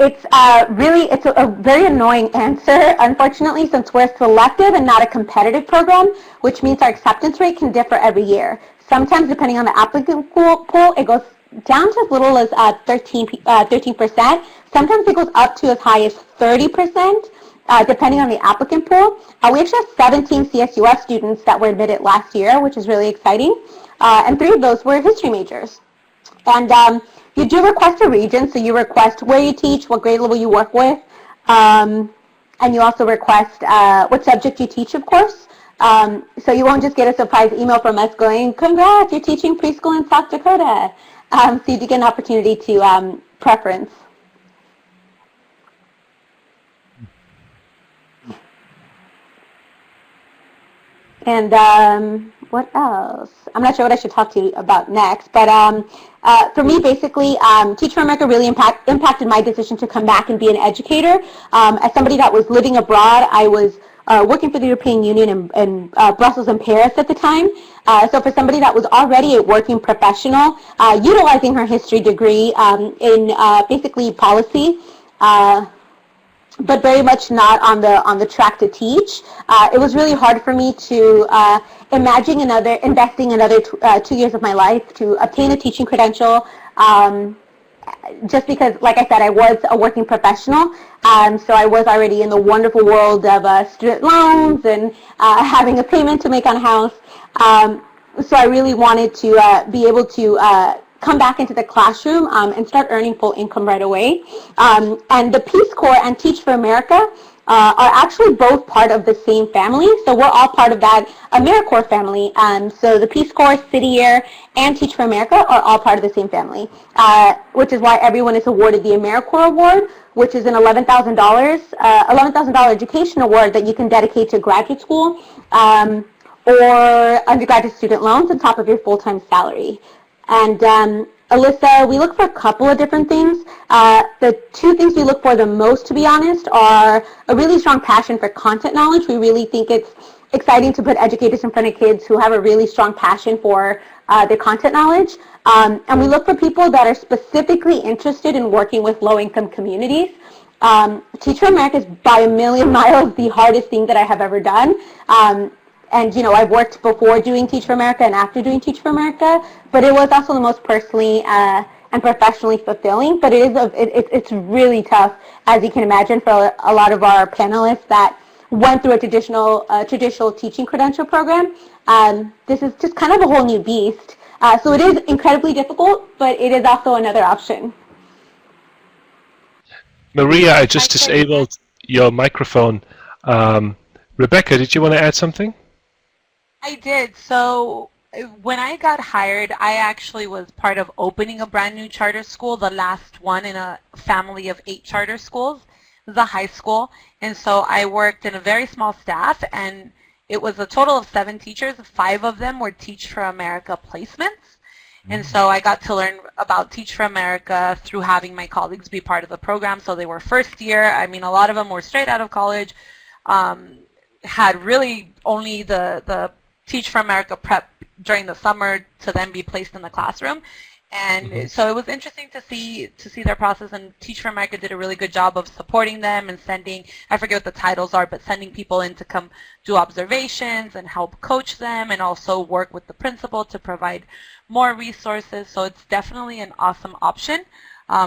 It's a very annoying answer, unfortunately, since we're selective and not a competitive program, which means our acceptance rate can differ every year. Sometimes, depending on the applicant pool, it goes down to as little as 13%. Sometimes it goes up to as high as 30%, depending on the applicant pool. We actually have 17 CSUF students that were admitted last year, which is really exciting, and 3 of those were history majors. And you do request a region, so you request where you teach, what grade level you work with, and you also request what subject you teach, of course. So you won't just get a surprise email from us going, congrats, you're teaching preschool in South Dakota. So you do get an opportunity to preference. And what else? I'm not sure what I should talk to you about next, but for me, basically, Teach for America really impacted my decision to come back and be an educator. As somebody that was living abroad, I was working for the European Union in Brussels and Paris at the time. So for somebody that was already a working professional, utilizing her history degree in basically policy, but very much not on the track to teach. It was really hard for me to imagine investing another 2 years of my life to obtain a teaching credential, just because, like I said, I was a working professional, so I was already in the wonderful world of student loans and having a payment to make on a house. So I really wanted to be able to come back into the classroom and start earning full income right away. And the Peace Corps and Teach for America are actually both part of the same family. So we're all part of that AmeriCorps family. So the Peace Corps, City Year, and Teach for America are all part of the same family, which is why everyone is awarded the AmeriCorps Award, which is an $11,000 education award that you can dedicate to graduate school or undergraduate student loans on top of your full-time salary. And Alyssa, we look for a couple of different things. The 2 things we look for the most, to be honest, are a really strong passion for content knowledge. We really think it's exciting to put educators in front of kids who have a really strong passion for their content knowledge. And we look for people that are specifically interested in working with low-income communities. Teach for America is by a million miles the hardest thing that I have ever done. And, you know, I've worked before doing Teach for America and after doing Teach for America, but it was also the most personally and professionally fulfilling. But it's really tough, as you can imagine, for a lot of our panelists that went through a traditional teaching credential program. This is just kind of a whole new beast. So it is incredibly difficult, but it is also another option. Maria, I just disabled your microphone. Rebecca, did you want to add something? I did. So when I got hired, I actually was part of opening a brand new charter school, the last one in a family of 8 charter schools, the high school. And so I worked in a very small staff, and it was a total of 7 teachers. 5 of them were Teach for America placements. And so I got to learn about Teach for America through having my colleagues be part of the program. So they were first year. I mean, a lot of them were straight out of college, had really only the Teach for America prep during the summer to then be placed in the classroom. And so it was interesting to see their process, and Teach for America did a really good job of supporting them and sending, I forget what the titles are, but sending people in to come do observations and help coach them, and also work with the principal to provide more resources. So it's definitely an awesome option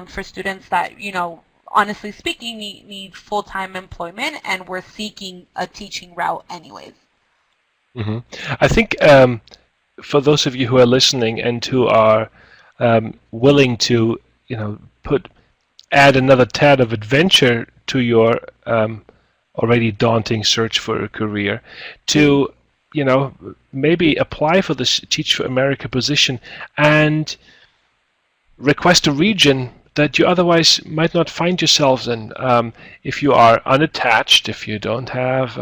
for students that, you know, honestly speaking, need full-time employment, and we're seeking a teaching route anyways. I think for those of you who are listening and who are willing to, you know, add another tad of adventure to your already daunting search for a career, to, you know, maybe apply for this Teach for America position and request a region that you otherwise might not find yourselves in. If you are unattached, if you don't have,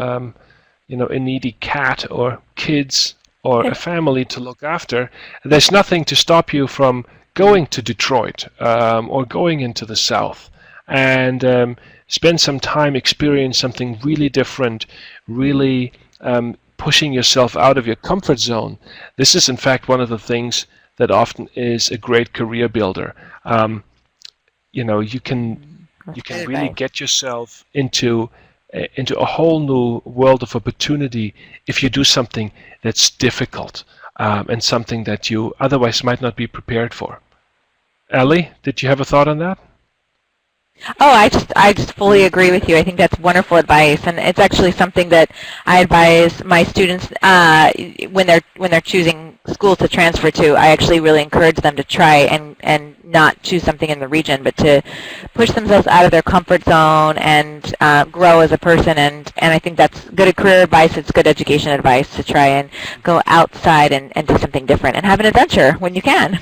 you know, a needy cat or kids or a family to look after, there's nothing to stop you from going to Detroit or going into the South and spend some time, experience something really different, really pushing yourself out of your comfort zone. This is, in fact, one of the things that often is a great career builder. You know, you can really get yourself into a whole new world of opportunity if you do something that's difficult and something that you otherwise might not be prepared for. Ellie, did you have a thought on that? Oh, I just fully agree with you. I think that's wonderful advice, and it's actually something that I advise my students when they're choosing schools to transfer to. I actually really encourage them to try and not choose something in the region, but to push themselves out of their comfort zone and grow as a person. And I think that's good career advice. It's good education advice to try and go outside and do something different and have an adventure when you can.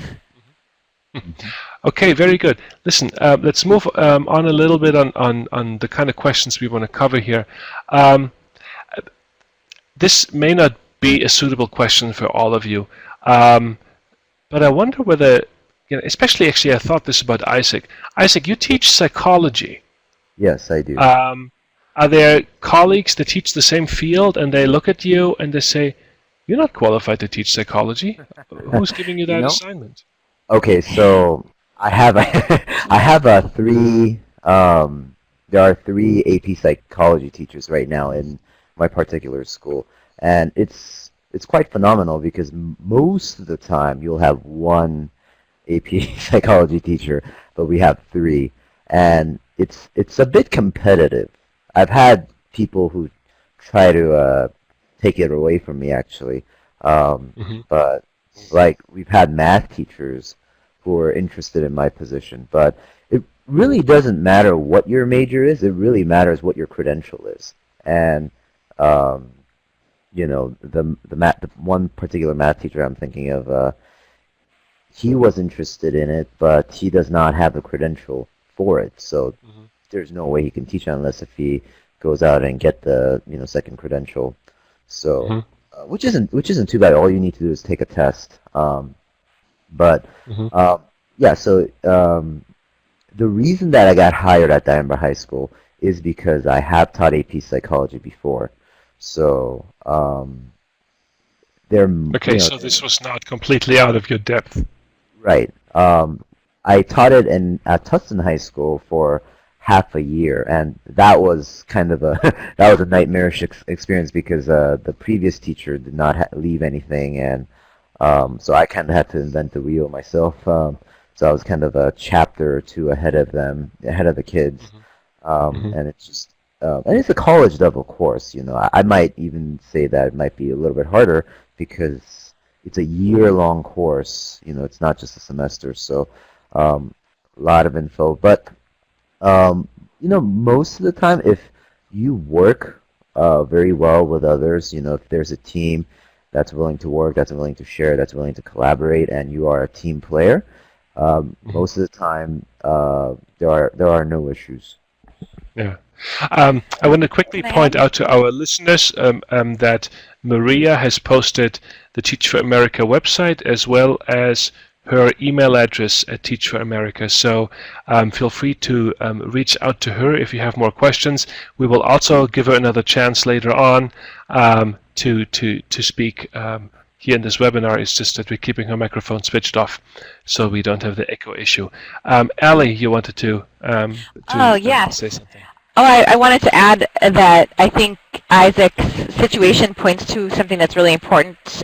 Okay, very good. Listen, let's move on a little bit on the kind of questions we want to cover here. This may not be a suitable question for all of you, but I wonder whether, you know, especially actually I thought this about Isaac. Isaac, you teach psychology. Yes, I do. Are there colleagues that teach the same field and they look at you and they say, you're not qualified to teach psychology? Who's giving you that assignment? Okay, so I have I have three. There are 3 AP psychology teachers right now in my particular school, and it's quite phenomenal because most of the time you'll have 1 AP psychology teacher, but we have 3, and it's a bit competitive. I've had people who try to take it away from me actually, but like we've had math teachers who are interested in my position, but it really doesn't matter what your major is. It really matters what your credential is. And you know, the one particular math teacher I'm thinking of, he was interested in it, but he does not have the credential for it. So there's no way he can teach unless if he goes out and get the, you know, second credential. So which isn't too bad. All you need to do is take a test. But yeah, so the reason that I got hired at Diamond High School is because I have taught AP Psychology before. So there. Okay, you know, so this was not completely out of your depth. Right. I taught it at Tustin High School for half a year, and that was kind of a nightmarish experience because the previous teacher did not leave anything, and so I kind of had to invent the wheel myself. So I was kind of a chapter or 2 ahead of the kids. And it's just, and it's a college level course. You know, I might even say that it might be a little bit harder because it's a year-long course. You know, it's not just a semester. So a lot of info. But you know, most of the time, if you work very well with others, you know, if there's a team that's willing to work, that's willing to share, that's willing to collaborate, and you are a team player, most of the time there are no issues. Yeah. I want to quickly Can I point add? out to our listeners that Maria has posted the Teach for America website as well as her email address at Teach for America. So feel free to reach out to her if you have more questions. We will also give her another chance later on to speak here in this webinar. It's just that we're keeping her microphone switched off so we don't have the echo issue. Ali, you wanted to Oh, yes. say something. Oh, I wanted to add that I think Isaac's situation points to something that's really important,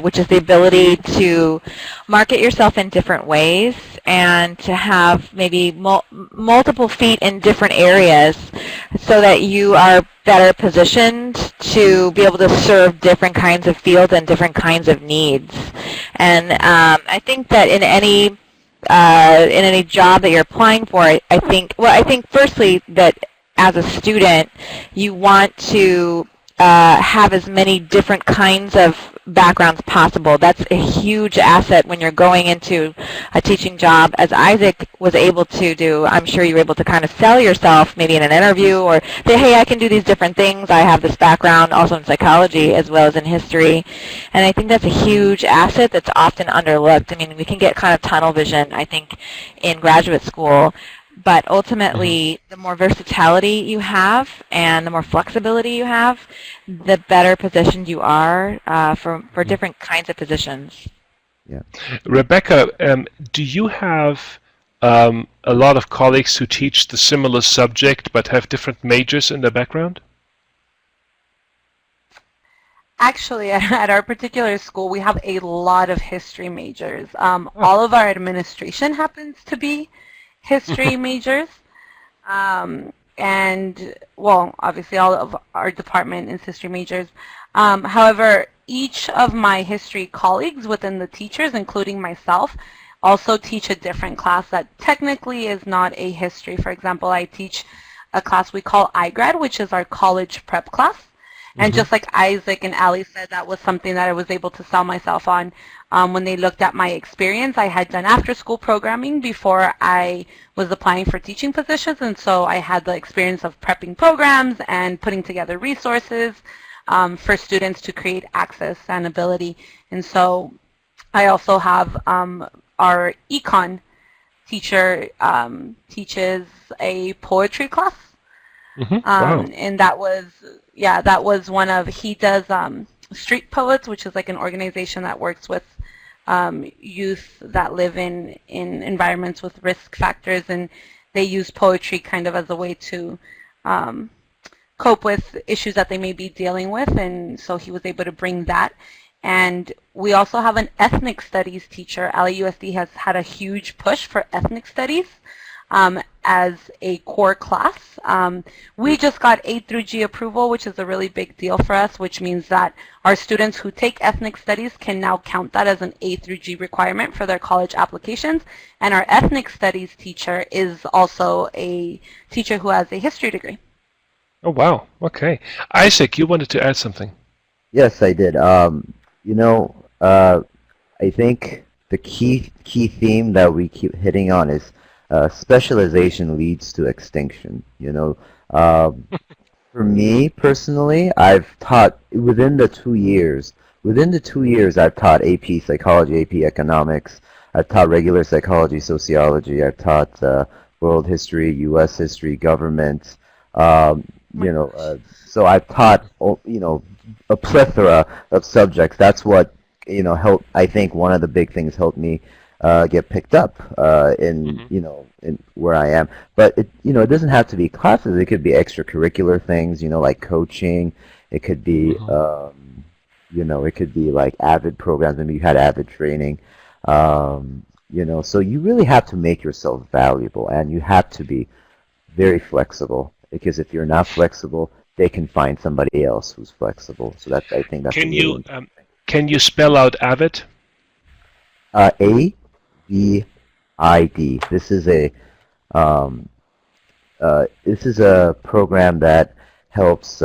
which is the ability to market yourself in different ways and to have maybe multiple feet in different areas so that you are better positioned to be able to serve different kinds of fields and different kinds of needs. And I think that in any job that you're applying for, I think firstly that as a student, you want to have as many different kinds of backgrounds possible. That's a huge asset when you're going into a teaching job, as Isaac was able to do. I'm sure you were able to kind of sell yourself maybe in an interview or say, hey, I can do these different things. I have this background also in psychology as well as in history. And I think that's a huge asset that's often underlooked. I mean, we can get kind of tunnel vision, I think, in graduate school. But ultimately, the more versatility you have and the more flexibility you have, the better positioned you are for different kinds of positions. Yeah. Rebecca, do you have a lot of colleagues who teach the similar subject but have different majors in their background? Actually, at our particular school, we have a lot of history majors. All of our administration happens to be history majors. And, well, obviously all of our department is history majors. However, each of my history colleagues within the teachers, including myself, also teach a different class that technically is not a history. For example, I teach a class we call iGrad, which is our college prep class. And just like Isaac and Ali said, that was something that I was able to sell myself on. When they looked at my experience, I had done after-school programming before I was applying for teaching positions, and so I had the experience of prepping programs and putting together resources for students to create access and ability. And so I also have our econ teacher teaches a poetry class. Wow. And that was one of, he does Street Poets, which is like an organization that works with youth that live in environments with risk factors, and they use poetry kind of as a way to cope with issues that they may be dealing with, and so he was able to bring that. And we also have an ethnic studies teacher. LAUSD has had a huge push for ethnic studies as a core class. We just got A through G approval, which is a really big deal for us, which means that our students who take ethnic studies can now count that as an A through G requirement for their college applications. And our ethnic studies teacher is also a teacher who has a history degree. Oh, wow. Okay. Isaac, you wanted to add something. Yes, I did. I think the key theme that we keep hitting on is specialization leads to extinction. For me personally, I've taught within the 2 years. Within the 2 years, I've taught AP Psychology, AP Economics. I've taught regular psychology, sociology. I've taught world history, U.S. history, government. So I've taught a plethora of subjects. That's what helped. I think one of the big things helped me get picked up in where I am. But it doesn't have to be classes. It could be extracurricular things, like coaching. It could be it could be like AVID programs. Maybe you had AVID training. So you really have to make yourself valuable, and you have to be very flexible, because if you're not flexible, they can find somebody else who's flexible. So I think that's Can you spell out AVID? AVID. This is a program that helps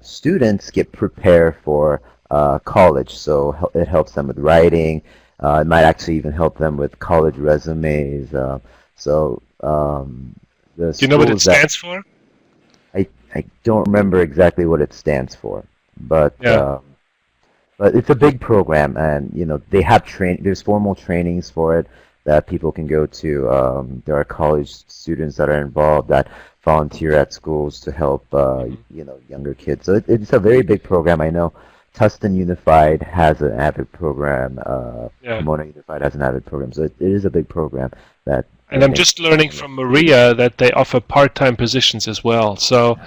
students get prepared for college. So it helps them with writing. It might actually even help them with college resumes. Do you know what it stands for? I I don't remember exactly what it stands for, but Yeah. but it's a big program, and they have there's formal trainings for it that people can go to. There are college students that are involved that volunteer at schools to help younger kids. So it's a very big program. I know Tustin Unified has an AVID program. Yeah. Pomona Unified has an AVID program. So it is a big program that And I'm makes. just learning from Maria that they offer part-time positions as well. So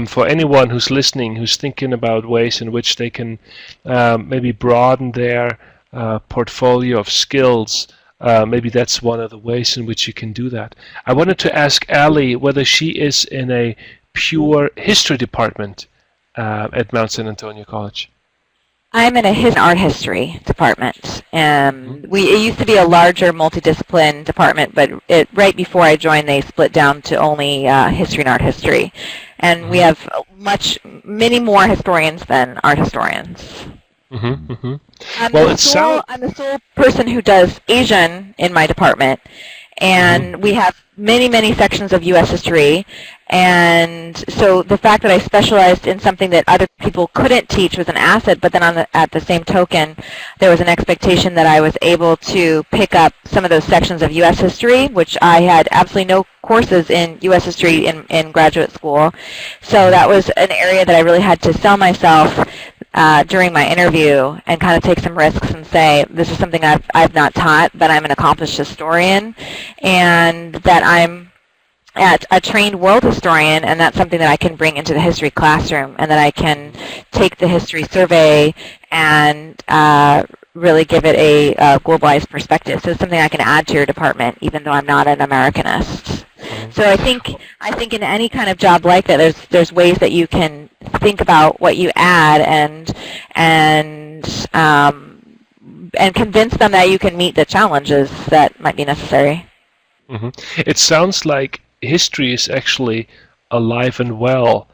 for anyone who's listening, who's thinking about ways in which they can maybe broaden their portfolio of skills, maybe that's one of the ways in which you can do that. I wanted to ask Ali whether she is in a pure history department at Mount San Antonio College. I'm in a art history department. It used to be a larger multidiscipline department, but right before I joined, they split down to only history and art history. And we have many more historians than art historians. Well, I'm the sole person who does Asian in my department, and we have many, many sections of U.S. history. And so the fact that I specialized in something that other people couldn't teach was an asset, but then at the same token, there was an expectation that I was able to pick up some of those sections of U.S. history, which I had absolutely no courses in U.S. history in graduate school. So that was an area that I really had to sell myself during my interview and kind of take some risks and say, this is something I've not taught, but I'm an accomplished historian, and that I'm a trained world historian, and that's something that I can bring into the history classroom, and that I can take the history survey and really give it a globalized perspective. So it's something I can add to your department, even though I'm not an Americanist. So I think in any kind of job like that, there's ways that you can think about what you add and convince them that you can meet the challenges that might be necessary. It sounds like history is actually alive and well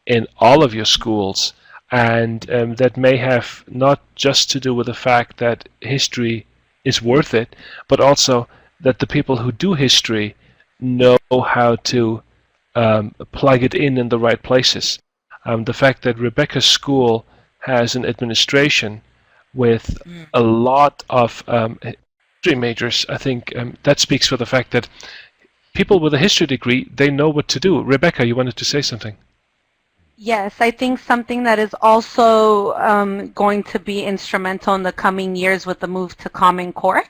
in all of your schools, and that may have not just to do with the fact that history is worth it, but also that the people who do history know how to plug it in the right places. The fact that Rebecca's school has an administration with a lot of history majors, I think that speaks for the fact that people with a history degree, they know what to do. Rebecca, you wanted to say something? Yes, I think something that is also going to be instrumental in the coming years with the move to Common Core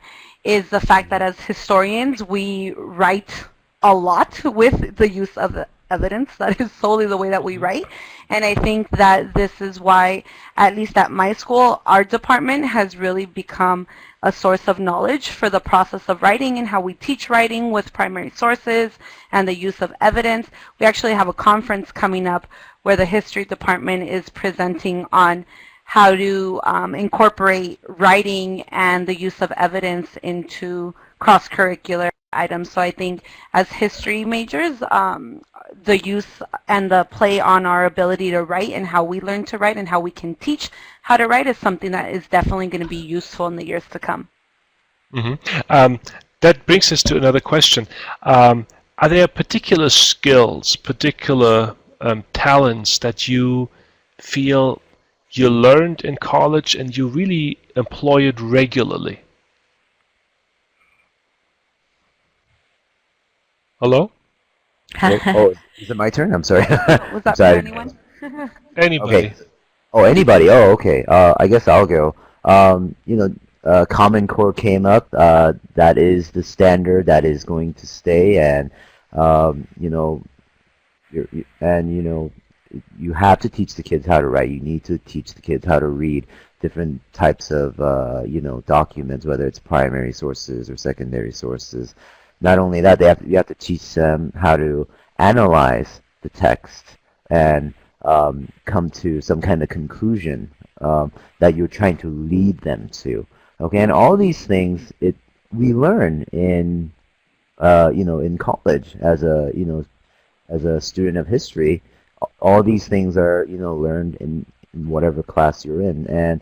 is the fact that as historians, we write a lot with the use of evidence. That is solely the way that we write. And I think that this is why, at least at my school, our department has really become a source of knowledge for the process of writing and how we teach writing with primary sources and the use of evidence. We actually have a conference coming up where the history department is presenting on how to incorporate writing and the use of evidence into cross-curricular items. So I think as history majors, the use and the play on our ability to write and how we learn to write and how we can teach how to write is something that is definitely going to be useful in the years to come. That brings us to another question. Are there particular skills, particular talents that you feel you learned in college and you really employ it regularly? Hello? Oh, is it my turn? I'm sorry. Was that for anyone? Anybody. Okay. Oh, anybody. Oh, okay. I guess I'll go. Common Core came up. That is the standard that is going to stay, and you have to teach the kids how to write. You need to teach the kids how to read different types of documents, whether it's primary sources or secondary sources. Not only that, you have to teach them how to analyze the text and come to some kind of conclusion that you're trying to lead them to. Okay, and all these things we learn in in college as a student of history. All these things are learned in whatever class you're in, and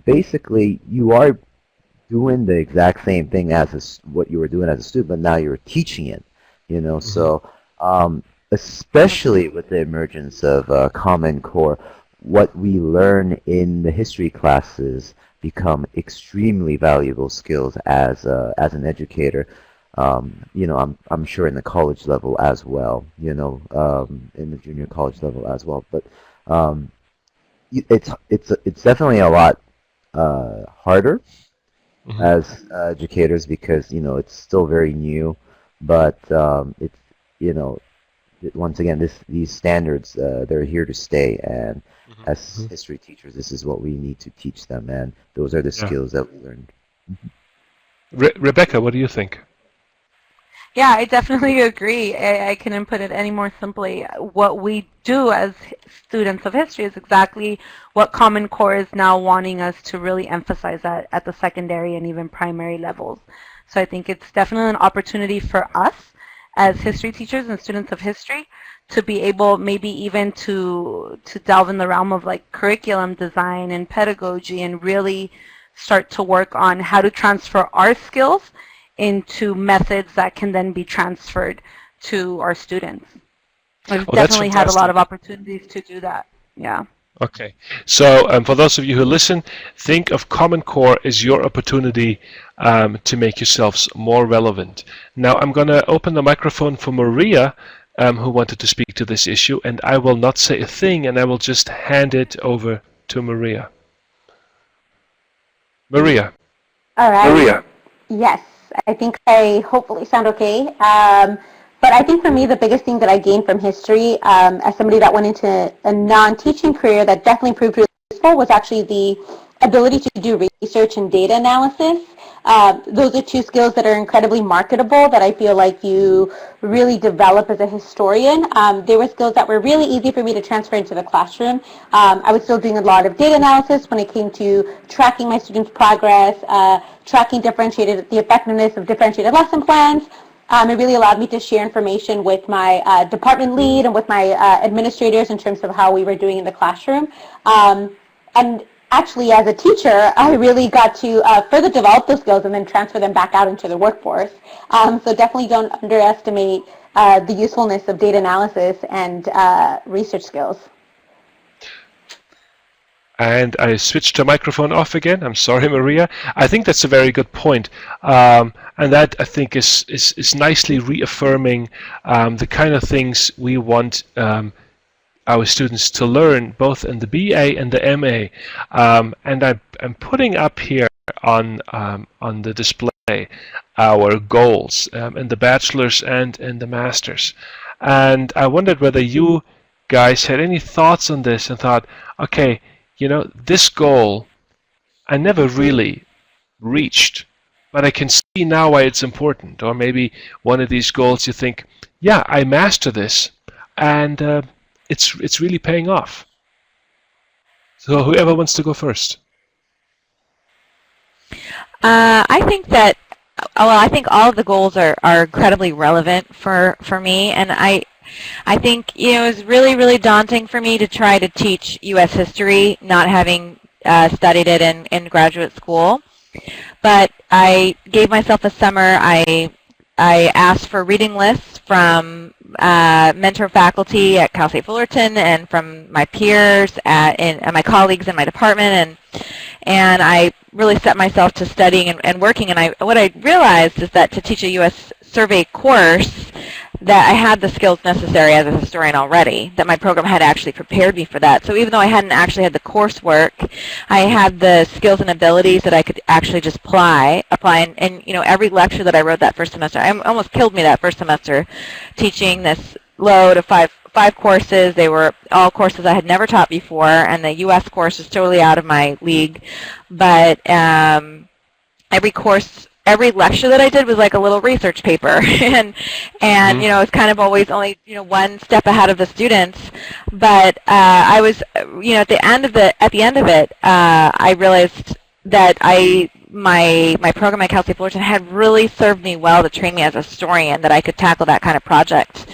basically you are doing the exact same thing as what you were doing as a student, but now you're teaching it. So especially with the emergence of Common Core, what we learn in the history classes become extremely valuable skills as an educator. I'm sure in the college level as well. In the junior college level as well. But it's definitely a lot harder as educators because it's still very new. But it's once again these standards they're here to stay, and as history teachers, this is what we need to teach them, and those are the skills that we learned. Rebecca, what do you think? Yeah, I definitely agree. I couldn't put it any more simply. What we do as students of history is exactly what Common Core is now wanting us to really emphasize at the secondary and even primary levels. So I think it's definitely an opportunity for us as history teachers and students of history to be able maybe even to delve in the realm of like curriculum design and pedagogy and really start to work on how to transfer our skills into methods that can then be transferred to our students. We've definitely had a lot of opportunities to do that. Yeah. Okay, so for those of you who listen, think of Common Core as your opportunity to make yourselves more relevant. Now I'm going to open the microphone for Maria, who wanted to speak to this issue, and I will not say a thing, and I will just hand it over to Maria. Maria. All right. Maria. Yes, I think I hopefully sound okay. But I think for me, the biggest thing that I gained from history, as somebody that went into a non-teaching career that definitely proved really useful, was actually the ability to do research and data analysis. Those are two skills that are incredibly marketable that I feel like you really develop as a historian. They were skills that were really easy for me to transfer into the classroom. I was still doing a lot of data analysis when it came to tracking my students' progress, tracking the effectiveness of differentiated lesson plans. It really allowed me to share information with my department lead and with my administrators in terms of how we were doing in the classroom. And actually, as a teacher, I really got to further develop those skills and then transfer them back out into the workforce. So definitely don't underestimate the usefulness of data analysis and research skills. And I switched the microphone off again. I'm sorry, Maria. I think that's a very good point. And that, I think, is nicely reaffirming the kind of things we want our students to learn, both in the BA and the MA. And I'm putting up here on the display our goals in the bachelor's and in the master's. And I wondered whether you guys had any thoughts on this and thought, okay, this goal I never really reached, but I can see now why it's important. Or maybe one of these goals you think, yeah, I master this, and it's really paying off. So whoever wants to go first. I think that, I think all of the goals are incredibly relevant for me, and I think it was really, really daunting for me to try to teach U.S. history, not having studied it in graduate school. But I gave myself a summer. I asked for reading lists from mentor faculty at Cal State Fullerton and from my peers and my colleagues in my department, and I really set myself to studying and working. And what I realized is that to teach a U.S. survey course, that I had the skills necessary as a historian already, that my program had actually prepared me for that. So even though I hadn't actually had the coursework, I had the skills and abilities that I could actually just apply. And every lecture that I wrote that first semester, I almost killed me that first semester teaching this load of five courses. They were all courses I had never taught before, and the U.S. course is totally out of my league. But every lecture that I did was like a little research paper, and it's kind of always only one step ahead of the students. But I was at the end of it, I realized that my program at Cal State Fullerton had really served me well to train me as a historian, that I could tackle that kind of project.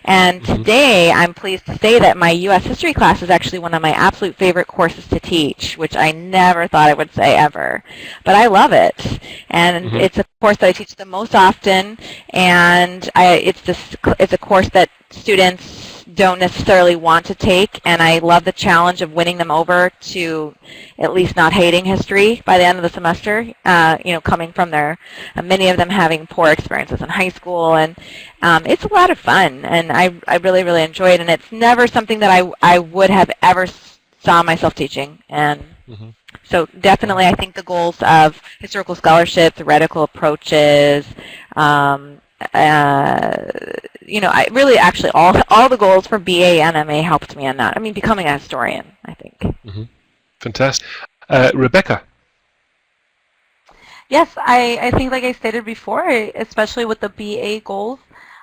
And today, I'm pleased to say that my U.S. history class is actually one of my absolute favorite courses to teach, which I never thought I would say ever. But I love it. And it's a course that I teach the most often, and it's a course that students don't necessarily want to take, and I love the challenge of winning them over to at least not hating history by the end of the semester, you know, coming from their, many of them having poor experiences in high school, and it's a lot of fun, and I really, really enjoy it, and it's never something that I would have ever saw myself teaching, and so definitely I think the goals of historical scholarship, theoretical approaches, you know, I really actually all the goals for BA and MA helped me in that. I mean, becoming a historian, I think. Fantastic. Rebecca. Yes, I think like I stated before, especially with the BA goals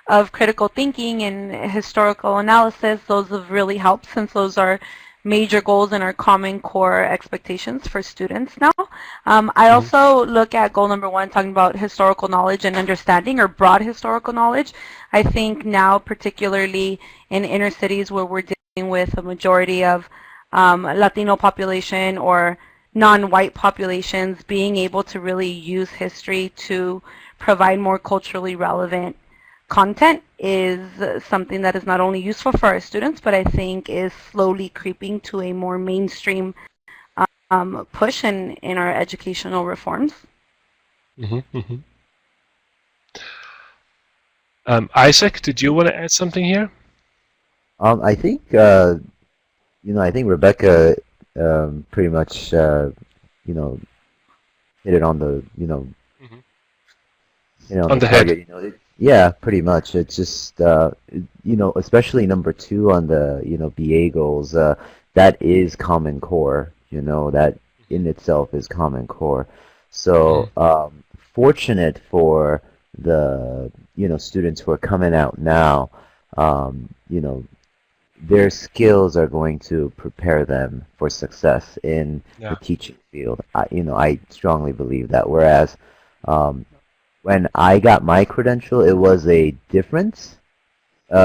of critical thinking and historical analysis, those have really helped since those are major goals and our common core expectations for students now. I also look at goal number 1, talking about historical knowledge and understanding, or broad historical knowledge. I think now, particularly in inner cities where we're dealing with a majority of Latino population or non-white populations, being able to really use history to provide more culturally relevant content is something that is not only useful for our students, but I think is slowly creeping to a more mainstream push in our educational reforms. Isaac, did you want to add something here? I think you know, I think Rebecca pretty much you know, hit it on the On the target. head. You know, yeah, pretty much. It's just you know, especially number 2 on the BA goals. That is Common Core. You know, that in itself is Common Core. So fortunate for the students who are coming out now. You know, their skills are going to prepare them for success in the teaching field. I strongly believe that. Whereas when I got my credential, it was a different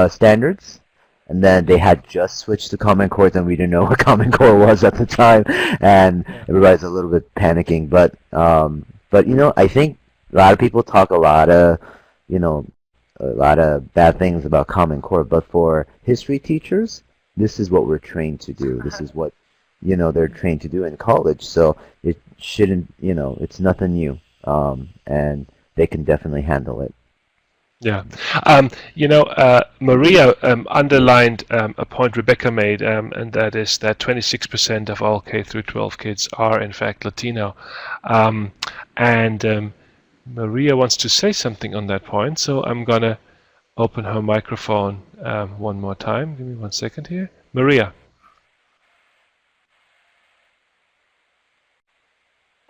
standards, and then they had just switched to Common Core, and we didn't know what Common Core was at the time, and everybody's a little bit panicking. But I think a lot of people talk a lot of bad things about Common Core, but for history teachers, this is what we're trained to do. This is what they're trained to do in college. So it shouldn't, it's nothing new, and they can definitely handle it. Yeah. Maria underlined a point Rebecca made, and that is that 26% of all K through 12 kids are in fact Latino. Maria wants to say something on that point, so I'm going to open her microphone one more time. Give me 1 second here. Maria.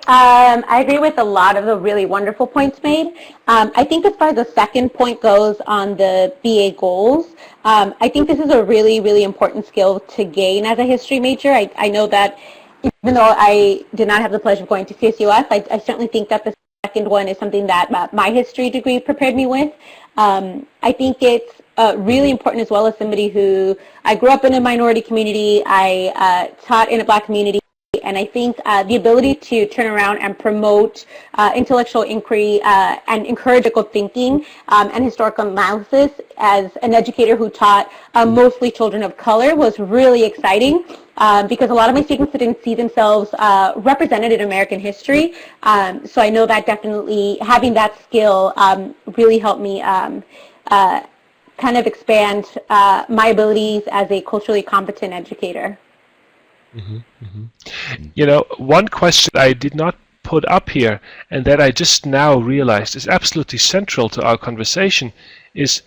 I agree with a lot of the really wonderful points made. I think as far as the second point goes on the BA goals, I think this is a really, really important skill to gain as a history major. I know that even though I did not have the pleasure of going to CSUF, I certainly think that the second one is something that my history degree prepared me with. I think it's really important as well as somebody who, I grew up in a minority community, I taught in a Black community, and I think the ability to turn around and promote intellectual inquiry and encourage critical thinking and historical analysis as an educator who taught mostly children of color was really exciting because a lot of my students didn't see themselves represented in American history. So I know that definitely having that skill really helped me kind of expand my abilities as a culturally competent educator. One question I did not put up here, and that I just now realized is absolutely central to our conversation, is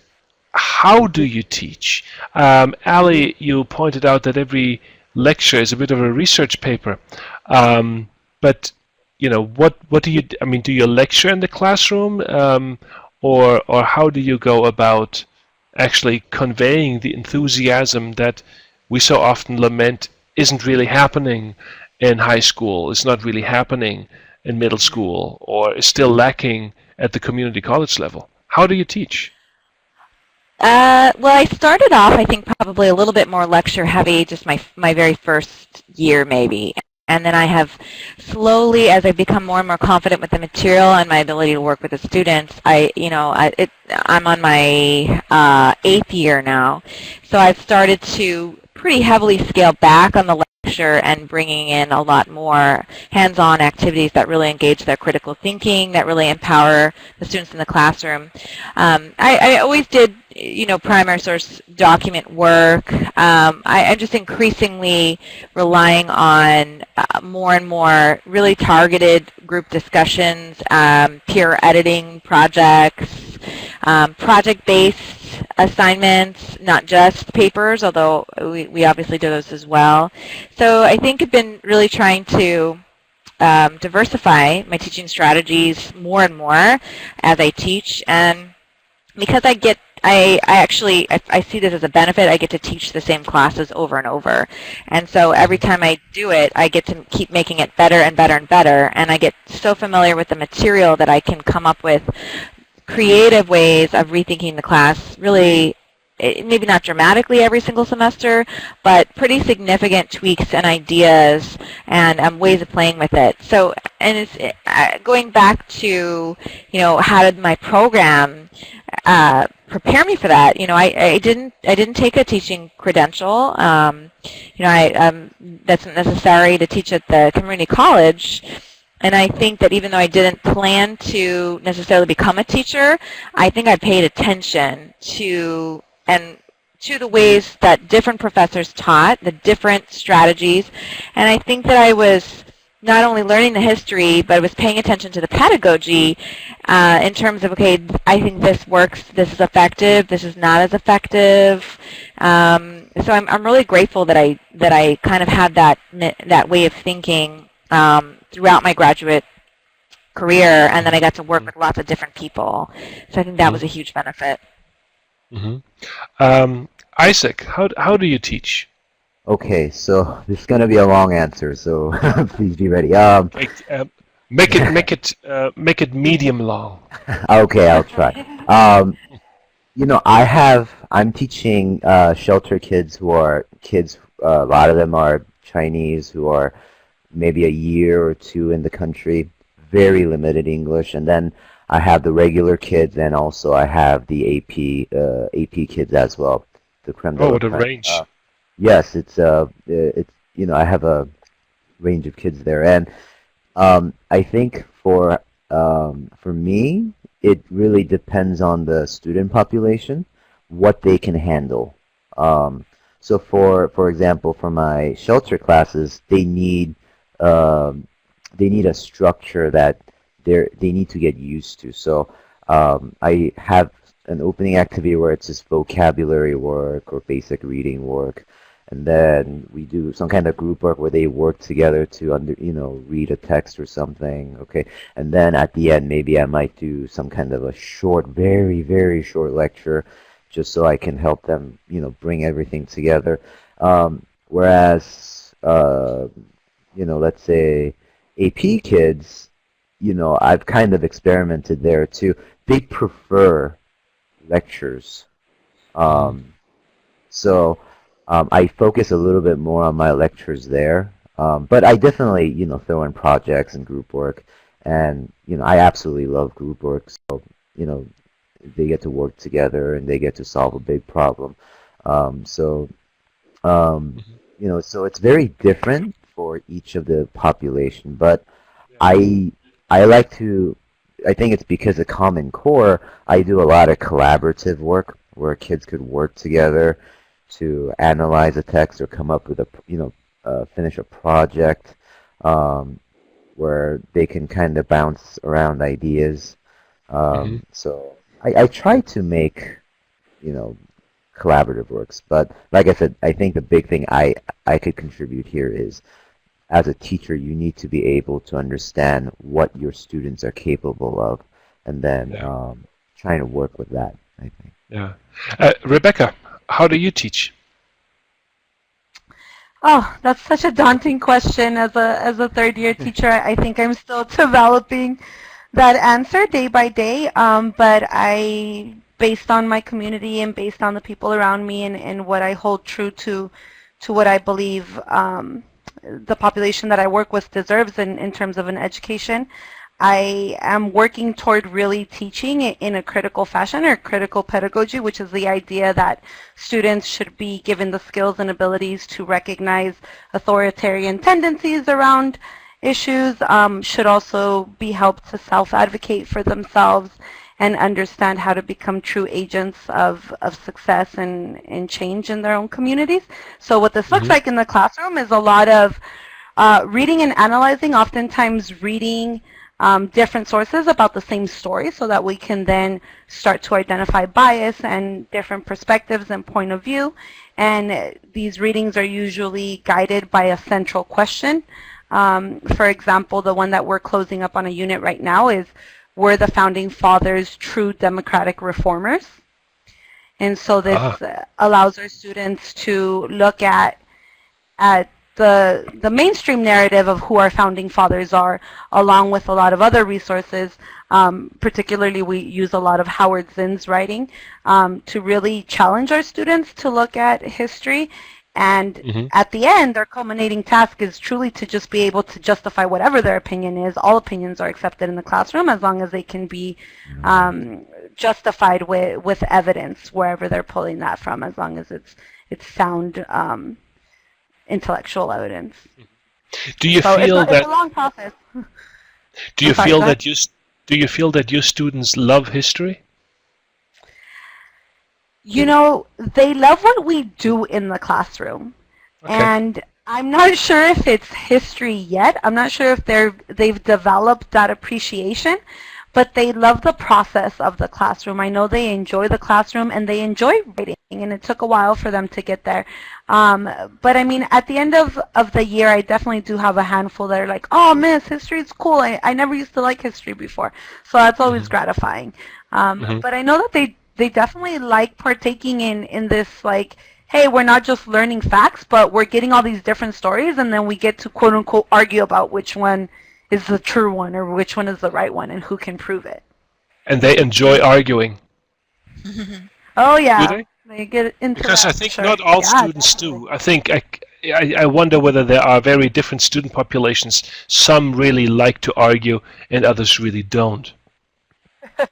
how do you teach? Ali, you pointed out that every lecture is a bit of a research paper, but what do you? I mean, do you lecture in the classroom, or how do you go about actually conveying the enthusiasm that we so often lament isn't really happening in high school, it's not really happening in middle school, or is still lacking at the community college level? How do you teach? Well, I started off, I think, probably a little bit more lecture heavy, just my very first year maybe. And then I have slowly, as I become more and more confident with the material and my ability to work with the students, I'm on my 8th year now. So I've started to pretty heavily scale back on the lecture and bringing in a lot more hands-on activities that really engage their critical thinking, that really empower the students in the classroom. I always did, primary source document work. I'm just increasingly relying on more and more really targeted group discussions, peer editing projects, project-based assignments, not just papers, although we obviously do those as well. So I think I've been really trying to diversify my teaching strategies more and more as I teach, and because I see this as a benefit. I get to teach the same classes over and over, and so every time I do it, I get to keep making it better and better and better, and I get so familiar with the material that I can come up with creative ways of rethinking the class, really, maybe not dramatically every single semester, but pretty significant tweaks and ideas and ways of playing with it. So, and it's going back to, how did my program prepare me for that? I didn't take a teaching credential. That's necessary to teach at the community college. And I think that even though I didn't plan to necessarily become a teacher, I think I paid attention to the ways that different professors taught, the different strategies. And I think that I was not only learning the history, but I was paying attention to the pedagogy in terms of, okay, I think this works, this is effective, this is not as effective. So I'm really grateful that I kind of had that way of thinking throughout my graduate career, and then I got to work with lots of different people. So I think that was a huge benefit. Isaac, how do you teach? Okay, so this is gonna be a long answer, so please be ready. Make it medium long. Okay, I'll try. I'm teaching shelter kids who are kids. A lot of them are Chinese who are maybe a year or two in the country, very limited English, and then I have the regular kids, and also I have the AP kids as well, the creme de la What a creme. range! Yes, it's I have a range of kids there, and I think for me, it really depends on the student population, what they can handle. So for example, for my shelter classes, they need a structure that they need to get used to. So I have an opening activity where it's just vocabulary work or basic reading work, and then we do some kind of group work where they work together to read a text or something. Okay, and then at the end maybe I might do some kind of a short, very very short lecture, just so I can help them bring everything together. Whereas let's say AP kids, I've kind of experimented there too. They prefer lectures. So I focus a little bit more on my lectures there. But I definitely, throw in projects and group work. And, I absolutely love group work. So, they get to work together and they get to solve a big problem. So it's very different for each of the population. But I like to, I think it's because of Common Core, I do a lot of collaborative work where kids could work together to analyze a text or come up with finish a project where they can kind of bounce around ideas. So I try to make, collaborative works. But like I said, I think the big thing I could contribute here is, as a teacher, you need to be able to understand what your students are capable of, and then trying to work with that, I think. Yeah. Rebecca, how do you teach? Oh, that's such a daunting question. As a third-year teacher, I think I'm still developing that answer day by day. But based on my community and based on the people around me and what I hold true to what I believe the population that I work with deserves in terms of an education. I am working toward really teaching it in a critical fashion, or critical pedagogy, which is the idea that students should be given the skills and abilities to recognize authoritarian tendencies around issues, should also be helped to self-advocate for themselves and understand how to become true agents of success and change in their own communities. So what this looks like in the classroom is a lot of reading and analyzing, oftentimes reading different sources about the same story, so that we can then start to identify bias and different perspectives and point of view. And these readings are usually guided by a central question. For example, the one that we're closing up on a unit right now is, were the Founding Fathers true democratic reformers? And so this allows our students to look at the mainstream narrative of who our Founding Fathers are, along with a lot of other resources. Particularly, we use a lot of Howard Zinn's writing to really challenge our students to look at history. And at the end, their culminating task is truly to just be able to justify whatever their opinion is. All opinions are accepted in the classroom as long as they can be justified with evidence, wherever they're pulling that from, as long as it's sound intellectual evidence. Do you So feel it's that? a long process. Do you I'm sorry, feel go that your students love history? You know, they love what we do in the classroom. Okay. And I'm not sure if it's history yet. I'm not sure if they've developed that appreciation, but they love the process of the classroom. I know they enjoy the classroom and they enjoy writing, and it took a while for them to get there. But I mean, at the end of the year, I definitely do have a handful that are like, oh, miss, history's cool. I never used to like history before. So that's always gratifying. But I know that they definitely like partaking in this, like, hey, we're not just learning facts, but we're getting all these different stories, and then we get to quote unquote argue about which one is the true one or which one is the right one and who can prove it. And they enjoy arguing. Oh yeah, Do they? they get into Because that, I think sure. not all Yeah, students definitely. do. I think I wonder whether there are very different student populations. Some really like to argue, and others really don't. Yeah.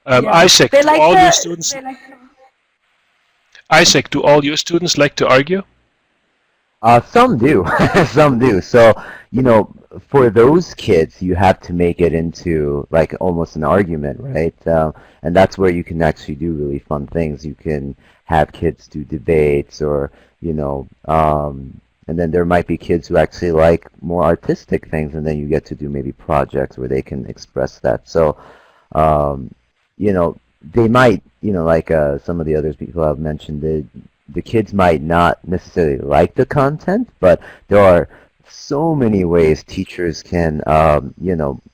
Isaac, They do like all to- your students? they like to- Isaac, do all your students like to argue? Some do, some do. So, you know, for those kids, you have to make it into like almost an argument, right? And that's where you can actually do really fun things. You can have kids do debates, or and then there might be kids who actually like more artistic things, and then you get to do maybe projects where they can express that. So, they might, like some of the other people I've mentioned, the kids might not necessarily like the content, but there are so many ways teachers can,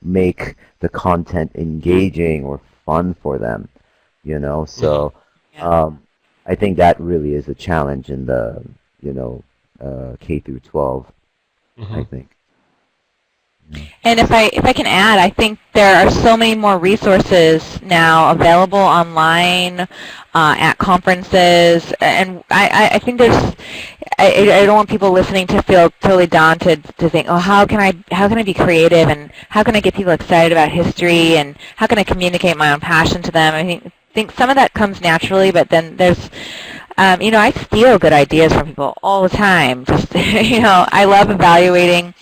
make the content engaging or fun for them, So I think that really is a challenge in the, K through 12, I think. And if I can add, I think there are so many more resources now available online, at conferences, and I think I don't want people listening to feel totally daunted to think, oh, how can I be creative, and how can I get people excited about history, and how can I communicate my own passion to them? I think some of that comes naturally, but then there's I steal good ideas from people all the time. Just I love evaluating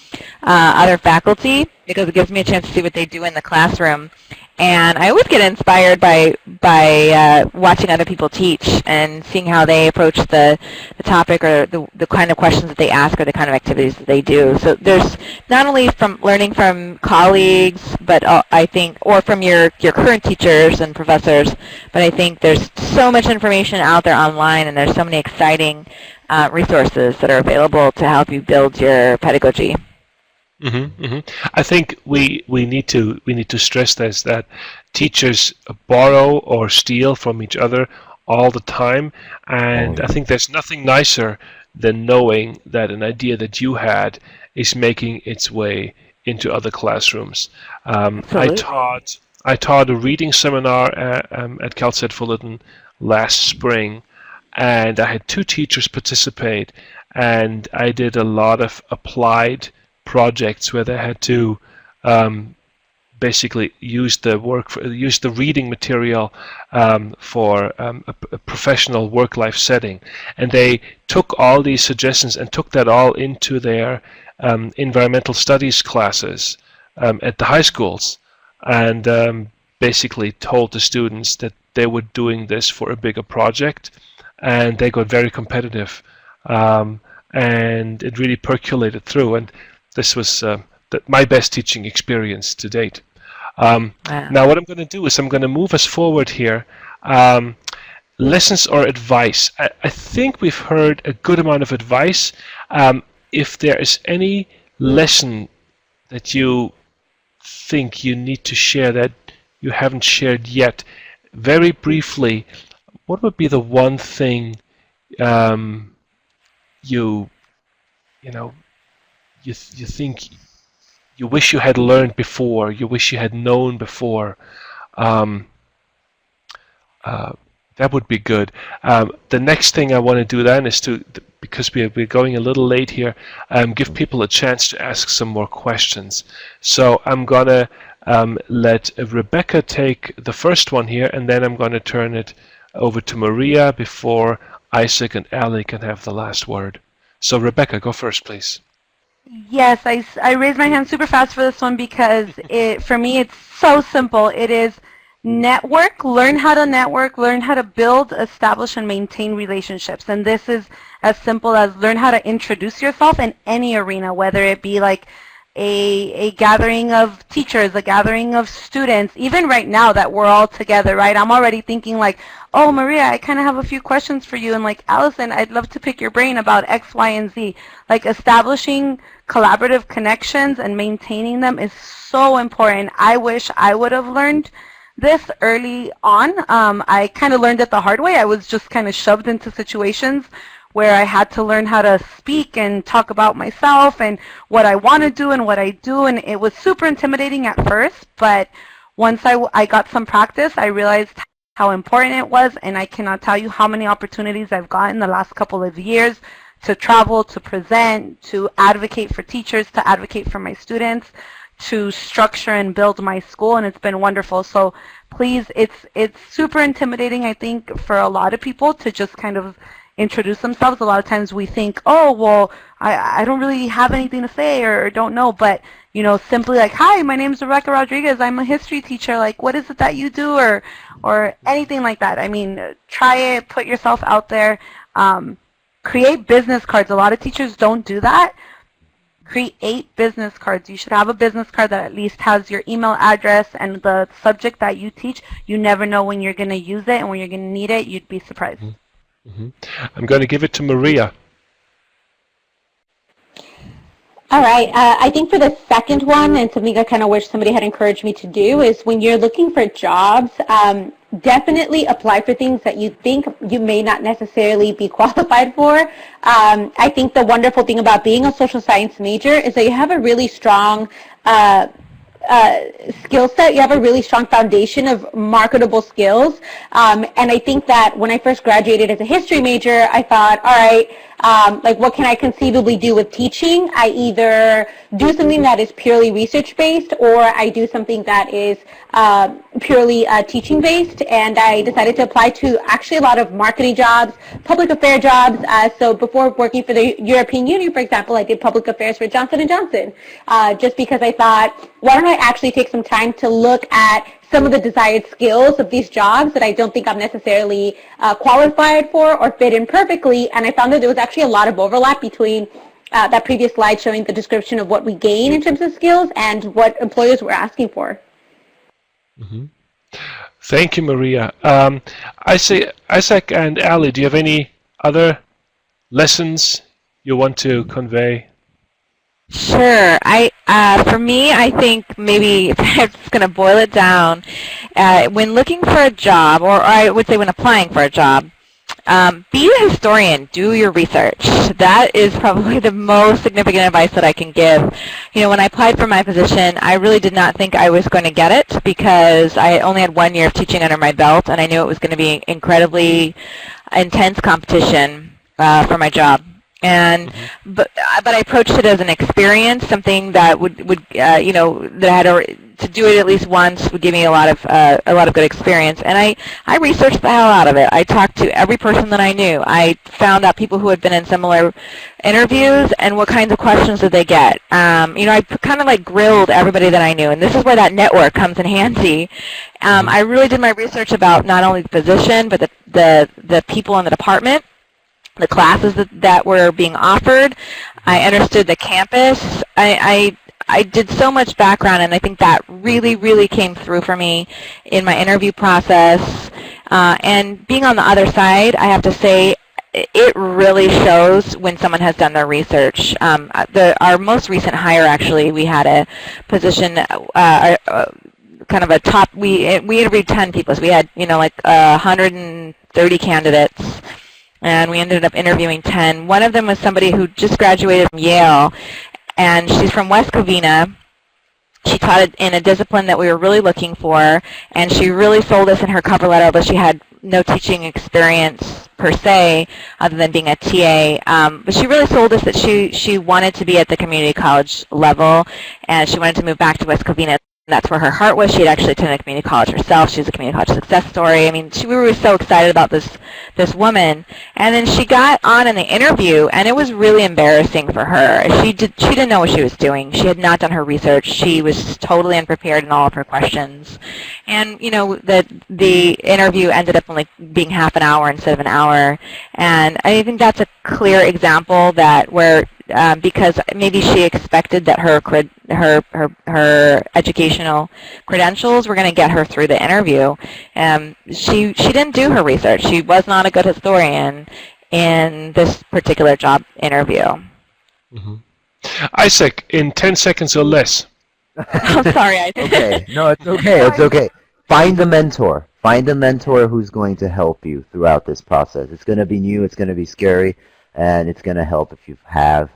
other faculty because it gives me a chance to see what they do in the classroom, and I always get inspired by watching other people teach and seeing how they approach the topic, or the kind of questions that they ask, or the kind of activities that they do. So there's not only from learning from colleagues, but I think, or from your current teachers and professors, but I think there's so much information out there online, and there's so many exciting resources that are available to help you build your pedagogy. I think we need to stress this, that teachers borrow or steal from each other all the time, and I think there's nothing nicer than knowing that an idea that you had is making its way into other classrooms. I taught a reading seminar at Cal State Fullerton last spring, and I had 2 teachers participate, and I did a lot of applied projects where they had to basically use the reading material for a professional work-life setting, and they took all these suggestions and took that all into their environmental studies classes at the high schools, and basically told the students that they were doing this for a bigger project, and they got very competitive, and it really percolated through, and this was my best teaching experience to date. Wow. Now what I'm going to do is I'm going to move us forward here. Lessons or advice. I think we've heard a good amount of advice. If there is any lesson that you think you need to share that you haven't shared yet, very briefly, what would be the one thing you think you wish you had learned before, you wish you had known before? That would be good. The next thing I want to do then is to, because we're going a little late here, give people a chance to ask some more questions. So I'm going to let Rebecca take the first one here, and then I'm going to turn it over to Maria before Isaac and Ali can have the last word. So Rebecca, go first, please. Yes, I raised my hand super fast for this one because for me it's so simple. It is network, learn how to build, establish, and maintain relationships. And this is as simple as learn how to introduce yourself in any arena, whether it be like a gathering of teachers, a gathering of students, even right now that we're all together, right? I'm already thinking like, oh, Maria, I kind of have a few questions for you. And like, Allison, I'd love to pick your brain about X, Y, and Z. Like establishing collaborative connections and maintaining them is so important. I wish I would have learned this early on. I kind of learned it the hard way. I was just kind of shoved into situations where I had to learn how to speak and talk about myself and what I want to do and what I do, and it was super intimidating at first, but once I got some practice, I realized how important it was, and I cannot tell you how many opportunities I've gotten the last couple of years to travel, to present, to advocate for teachers, to advocate for my students, to structure and build my school, and it's been wonderful. So please, it's super intimidating, I think, for a lot of people to just kind of introduce themselves. A lot of times we think, oh, well, I don't really have anything to say or don't know, but you know, simply like, hi, my name is Rebecca Rodriguez, I'm a history teacher, like, what is it that you do, or anything like that. I mean, try it, put yourself out there, create business cards. A lot of teachers don't do that. Create business cards. You should have a business card that at least has your email address and the subject that you teach. You never know when you're going to use it, and when you're going to need it, you'd be surprised. Mm-hmm. I'm going to give it to Maria. All right. I think for the second one, and something I kind of wish somebody had encouraged me to do, is when you're looking for jobs, definitely apply for things that you think you may not necessarily be qualified for. I think the wonderful thing about being a social science major is that you have a really strong skill set. You have a really strong foundation of marketable skills. And I think that when I first graduated as a history major, I thought, all right, like what can I conceivably do with teaching? I either do something that is purely research-based, or I do something that is purely teaching-based. And I decided to apply to actually a lot of marketing jobs, public affairs jobs. So before working for the European Union, for example, I did public affairs for Johnson & Johnson, just because I thought, why don't I actually take some time to look at some of the desired skills of these jobs that I don't think I'm necessarily qualified for or fit in perfectly. And I found that there was actually a lot of overlap between that previous slide showing the description of what we gain in terms of skills and what employers were asking for. Mm-hmm. Thank you, Maria. Isaac and Ali, do you have any other lessons you want to convey? Sure. For me, I think maybe if I'm just going to boil it down, when looking for a job, or I would say when applying for a job, Be a historian. Do your research. That is probably the most significant advice that I can give. You know, when I applied for my position, I really did not think I was going to get it because I only had 1 year of teaching under my belt, and I knew it was going to be incredibly intense competition for my job. And but I approached it as an experience, something that would you know, that I had to do it at least once would give me a lot of good experience. And I researched the hell out of it. I talked to every person that I knew. I found out people who had been in similar interviews and what kinds of questions did they get. You know, I kind of like grilled everybody that I knew, and this is where that network comes in handy. I really did my research about not only the position but the people in the department, the classes that were being offered. I understood the campus. I did so much background, and I think that really came through for me in my interview process. And being on the other side, I have to say, it really shows when someone has done their research. Our most recent hire, actually, we had a position, kind of a top. We interviewed 10 people, so we had, you know, like 130 candidates. And we ended up interviewing 10. One of them was somebody who just graduated from Yale, and she's from West Covina. She taught in a discipline that we were really looking for, and she really sold us in her cover letter, although she had no teaching experience per se, other than being a TA. But she really sold us that she wanted to be at the community college level, and she wanted to move back to West Covina. That's where her heart was. She had actually attended community college herself. She's a community college success story. I mean, we were so excited about this woman. And then she got on in the interview, and it was really embarrassing for her. She didn't know what she was doing. She had not done her research. She was totally unprepared in all of her questions. And, you know, the interview ended up only being half an hour instead of an hour. And I think that's a clear example that because maybe she expected that her educational credentials were going to get her through the interview. She didn't do her research. She was not a good historian in this particular job interview. Isaac, in 10 seconds or less. I'm sorry. Okay, no, it's okay. It's okay. Find a mentor. Find a mentor who's going to help you throughout this process. It's going to be new. It's going to be scary, and it's going to help if you have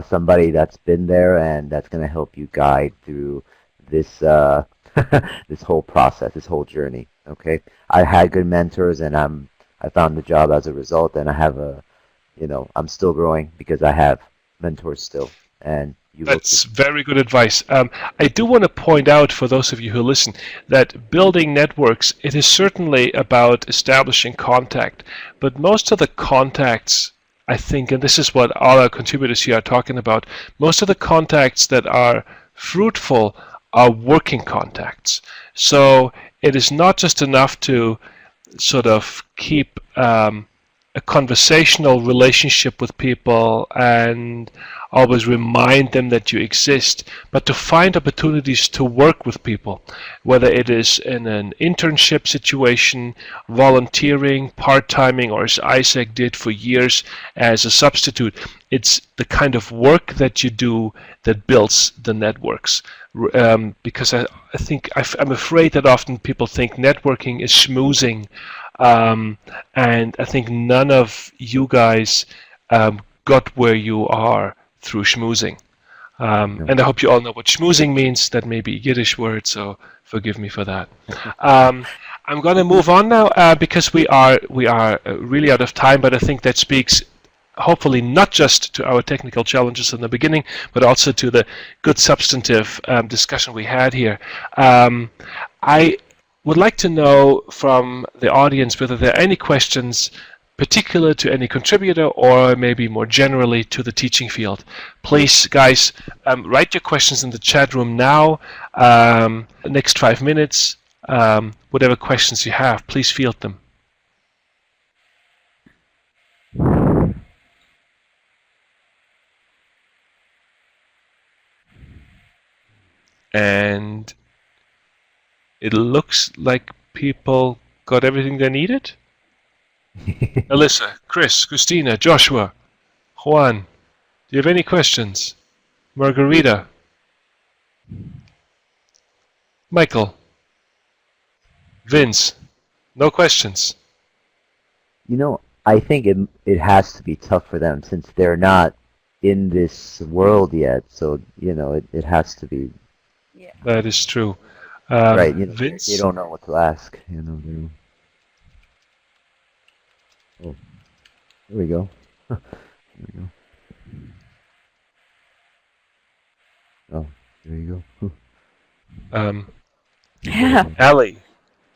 somebody that's been there and that's going to help you guide through this this whole process, this whole journey. Okay, I had good mentors, and I found the job as a result, and I have I'm still growing because I have mentors still, and that's very good advice. I do want to point out for those of you who listen that building networks, it is certainly about establishing contact, but most of the contacts, I think, and this is what all our contributors here are talking about, most of the contacts that are fruitful are working contacts. So it is not just enough to sort of keep a conversational relationship with people and always remind them that you exist, but to find opportunities to work with people, whether it is in an internship situation, volunteering, part-timing, or as Isaac did for years as a substitute. It's the kind of work that you do that builds the networks. Because I'm afraid that often people think networking is schmoozing, and I think none of you guys got where you are through schmoozing. And I hope you all know what schmoozing means. That may be a Yiddish word, so forgive me for that. I'm going to move on now because we are really out of time, but I think that speaks hopefully not just to our technical challenges in the beginning, but also to the good substantive discussion we had here. I would like to know from the audience whether there are any questions particular to any contributor or maybe more generally to the teaching field. Please, guys, write your questions in the chat room now. Next 5 minutes, whatever questions you have, please field them. And it looks like people got everything they needed. Alyssa, Chris, Christina, Joshua, Juan, do you have any questions? Margarita, Michael, Vince, no questions. You know, I think it has to be tough for them since they're not in this world yet. So it has to be Yeah. That is true. right. They Vince? don't know what to ask. Oh, there we go. There we go. Oh, there you go. Um, Yeah. Ellie.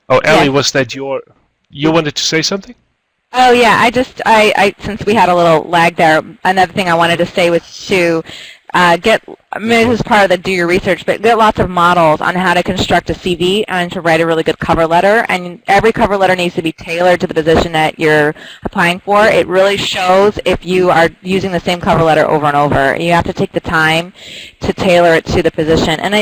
Oh, Ellie, Yes. was that you wanted to say something? Oh yeah, I since we had a little lag there, another thing I wanted to say was to get, I mean, this is part of the do your research, but get lots of models on how to construct a CV and to write a really good cover letter. And every cover letter needs to be tailored to the position that you're applying for. It really shows if you are using the same cover letter over and over. You have to take the time to tailor it to the position. And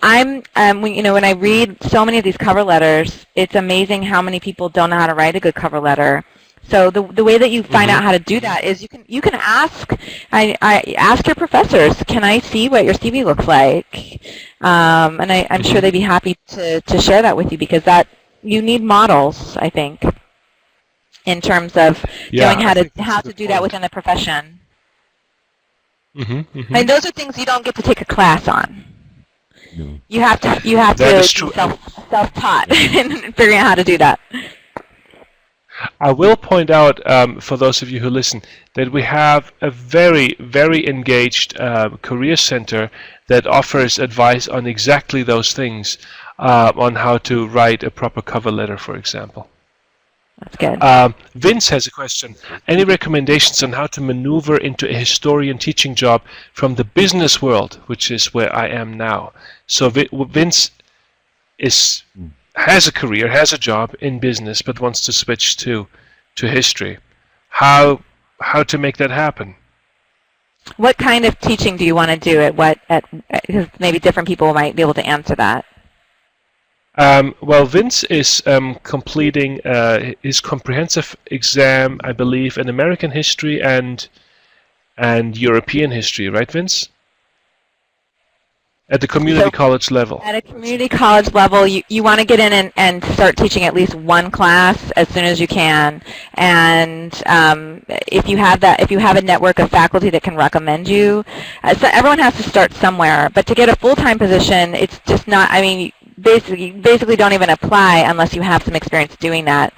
when I read so many of these cover letters, it's amazing how many people don't know how to write a good cover letter. So the way that you find out how to do that is you can ask ask your professors, can I see what your CV looks like? And I'm sure they'd be happy to share that with you, because that you need models, I think, in terms of Yeah, knowing I think that's how a to good do that point. within the profession. Mm-hmm. And those are things you don't get to take a class on. No. You have to That is be true. self-taught in figuring out how to do that. I will point out, for those of you who listen, that we have a very, very engaged career center that offers advice on exactly those things, on how to write a proper cover letter, for example. That's good. Vince has a question. Any recommendations on how to maneuver into a historian teaching job from the business world, which is where I am now? So Vince has a career, has a job in business, but wants to switch to history. How to make that happen? What kind of teaching do you want to do because maybe different people might be able to answer that. Well, Vince is completing his comprehensive exam, I believe, in American history and European history, right, Vince? At the community college level. At a community college level, you want to get in and start teaching at least one class as soon as you can. And if you have a network of faculty that can recommend you, so everyone has to start somewhere. But to get a full-time position, it's just not. I mean, basically don't even apply unless you have some experience doing that.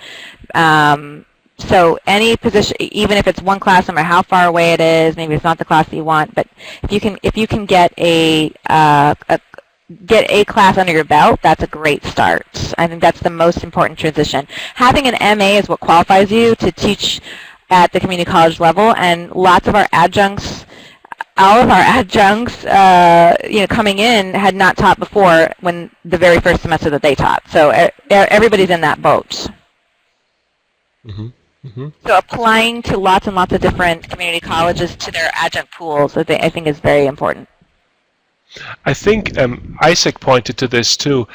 So any position, even if it's one class, no matter how far away it is, maybe it's not the class that you want, but if you can get a class under your belt, that's a great start. I think that's the most important transition. Having an MA is what qualifies you to teach at the community college level, and lots of our adjuncts, all of our adjuncts, coming in had not taught before when the very first semester that they taught. So everybody's in that boat. Mm-hmm. Mm-hmm. So applying to lots and lots of different community colleges to their adjunct pools, I think is very important. I think Isaac pointed to this too.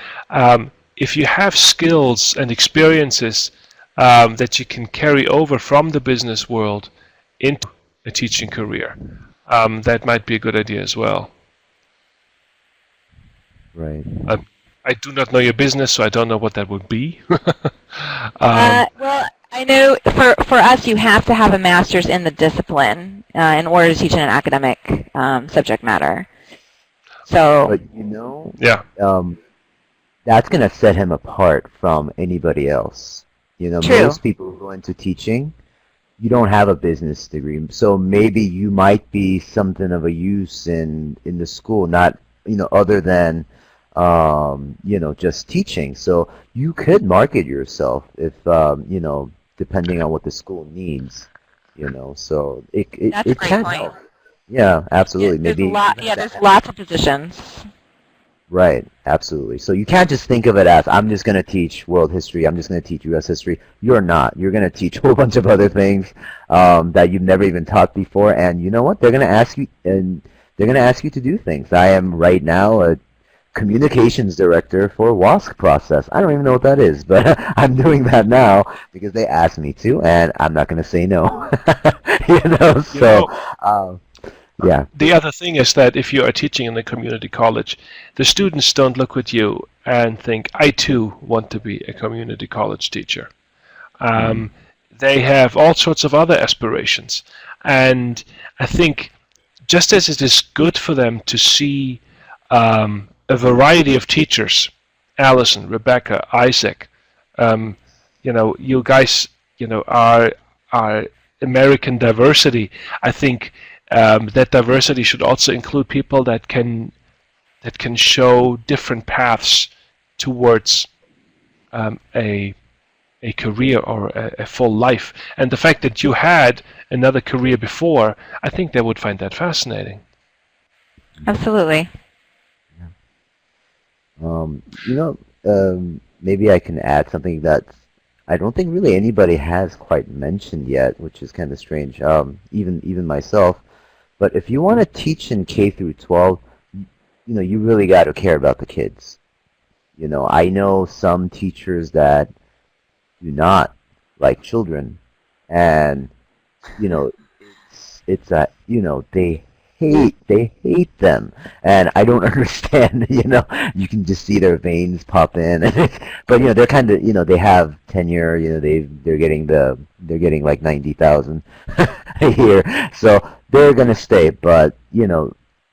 If you have skills and experiences that you can carry over from the business world into a teaching career, that might be a good idea as well. Right. I do not know your business, so I don't know what that would be. Well, I know for us, you have to have a master's in the discipline in order to teach in an academic subject matter. So, But Yeah. that's going to set him apart from anybody else. True. Most people who go into teaching, you don't have a business degree, so maybe you might be something of a use in the school, not other than just teaching. So you could market yourself if depending on what the school needs. So that's a it great can point. help. Yeah, absolutely. There's Maybe there's lots of positions. Right, absolutely. So you can't just think of it as, I'm just going to teach world history, I'm just going to teach U.S. history. You're not. You're going to teach a whole bunch of other things that you've never even taught before, and you know what? They're going to ask you, and they're going to ask you to do things. I am right now a communications director for WASC process. I don't even know what that is, but I'm doing that now because they asked me to, and I'm not going to say no. Yeah. The other thing is that if you are teaching in a community college, the students don't look at you and think, I too want to be a community college teacher. they have all sorts of other aspirations. And I think just as it is good for them to see a variety of teachers, Allison, Rebecca, Isaac, you guys, are American diversity. I think that diversity should also include people that can show different paths towards a career or a full life. And the fact that you had another career before, I think they would find that fascinating. Absolutely. Maybe I can add something that I don't think really anybody has quite mentioned yet, which is kind of strange, even myself. But if you want to teach in K through 12, you really got to care about the kids. I know some teachers that do not like children, and it's that they hate them, and I don't understand. You can just see their veins pop in, but they're kind of they have tenure. They're getting like 90,000 a year, so they're gonna stay. But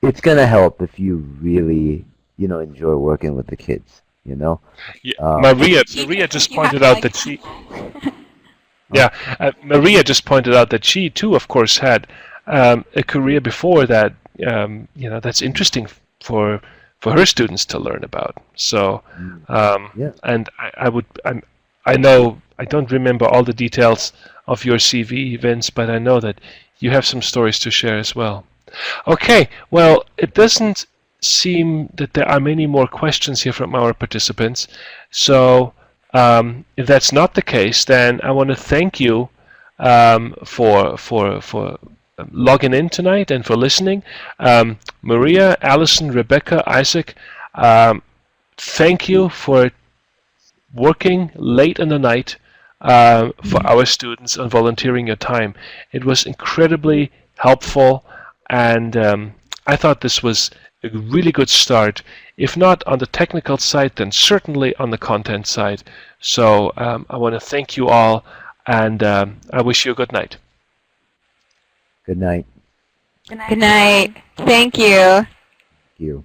it's gonna help if you really enjoy working with the kids. Yeah, Maria just pointed out that she. Yeah, Maria just pointed out that she too, of course, had a career before that. That's interesting for her students to learn about. So, Yeah. and I know I don't remember all the details of your CV, Vince, but I know that you have some stories to share as well. Okay, well, it doesn't seem that there are many more questions here from our participants. So if that's not the case, then I want to thank you for logging in tonight and for listening. Maria, Allison, Rebecca, Isaac, thank you for working late in the night for our students and volunteering your time. It was incredibly helpful, and I thought this was a really good start, if not on the technical side, then certainly on the content side. So I want to thank you all, and I wish you a good night. Good night. Good night. Good night. Thank you. Thank you.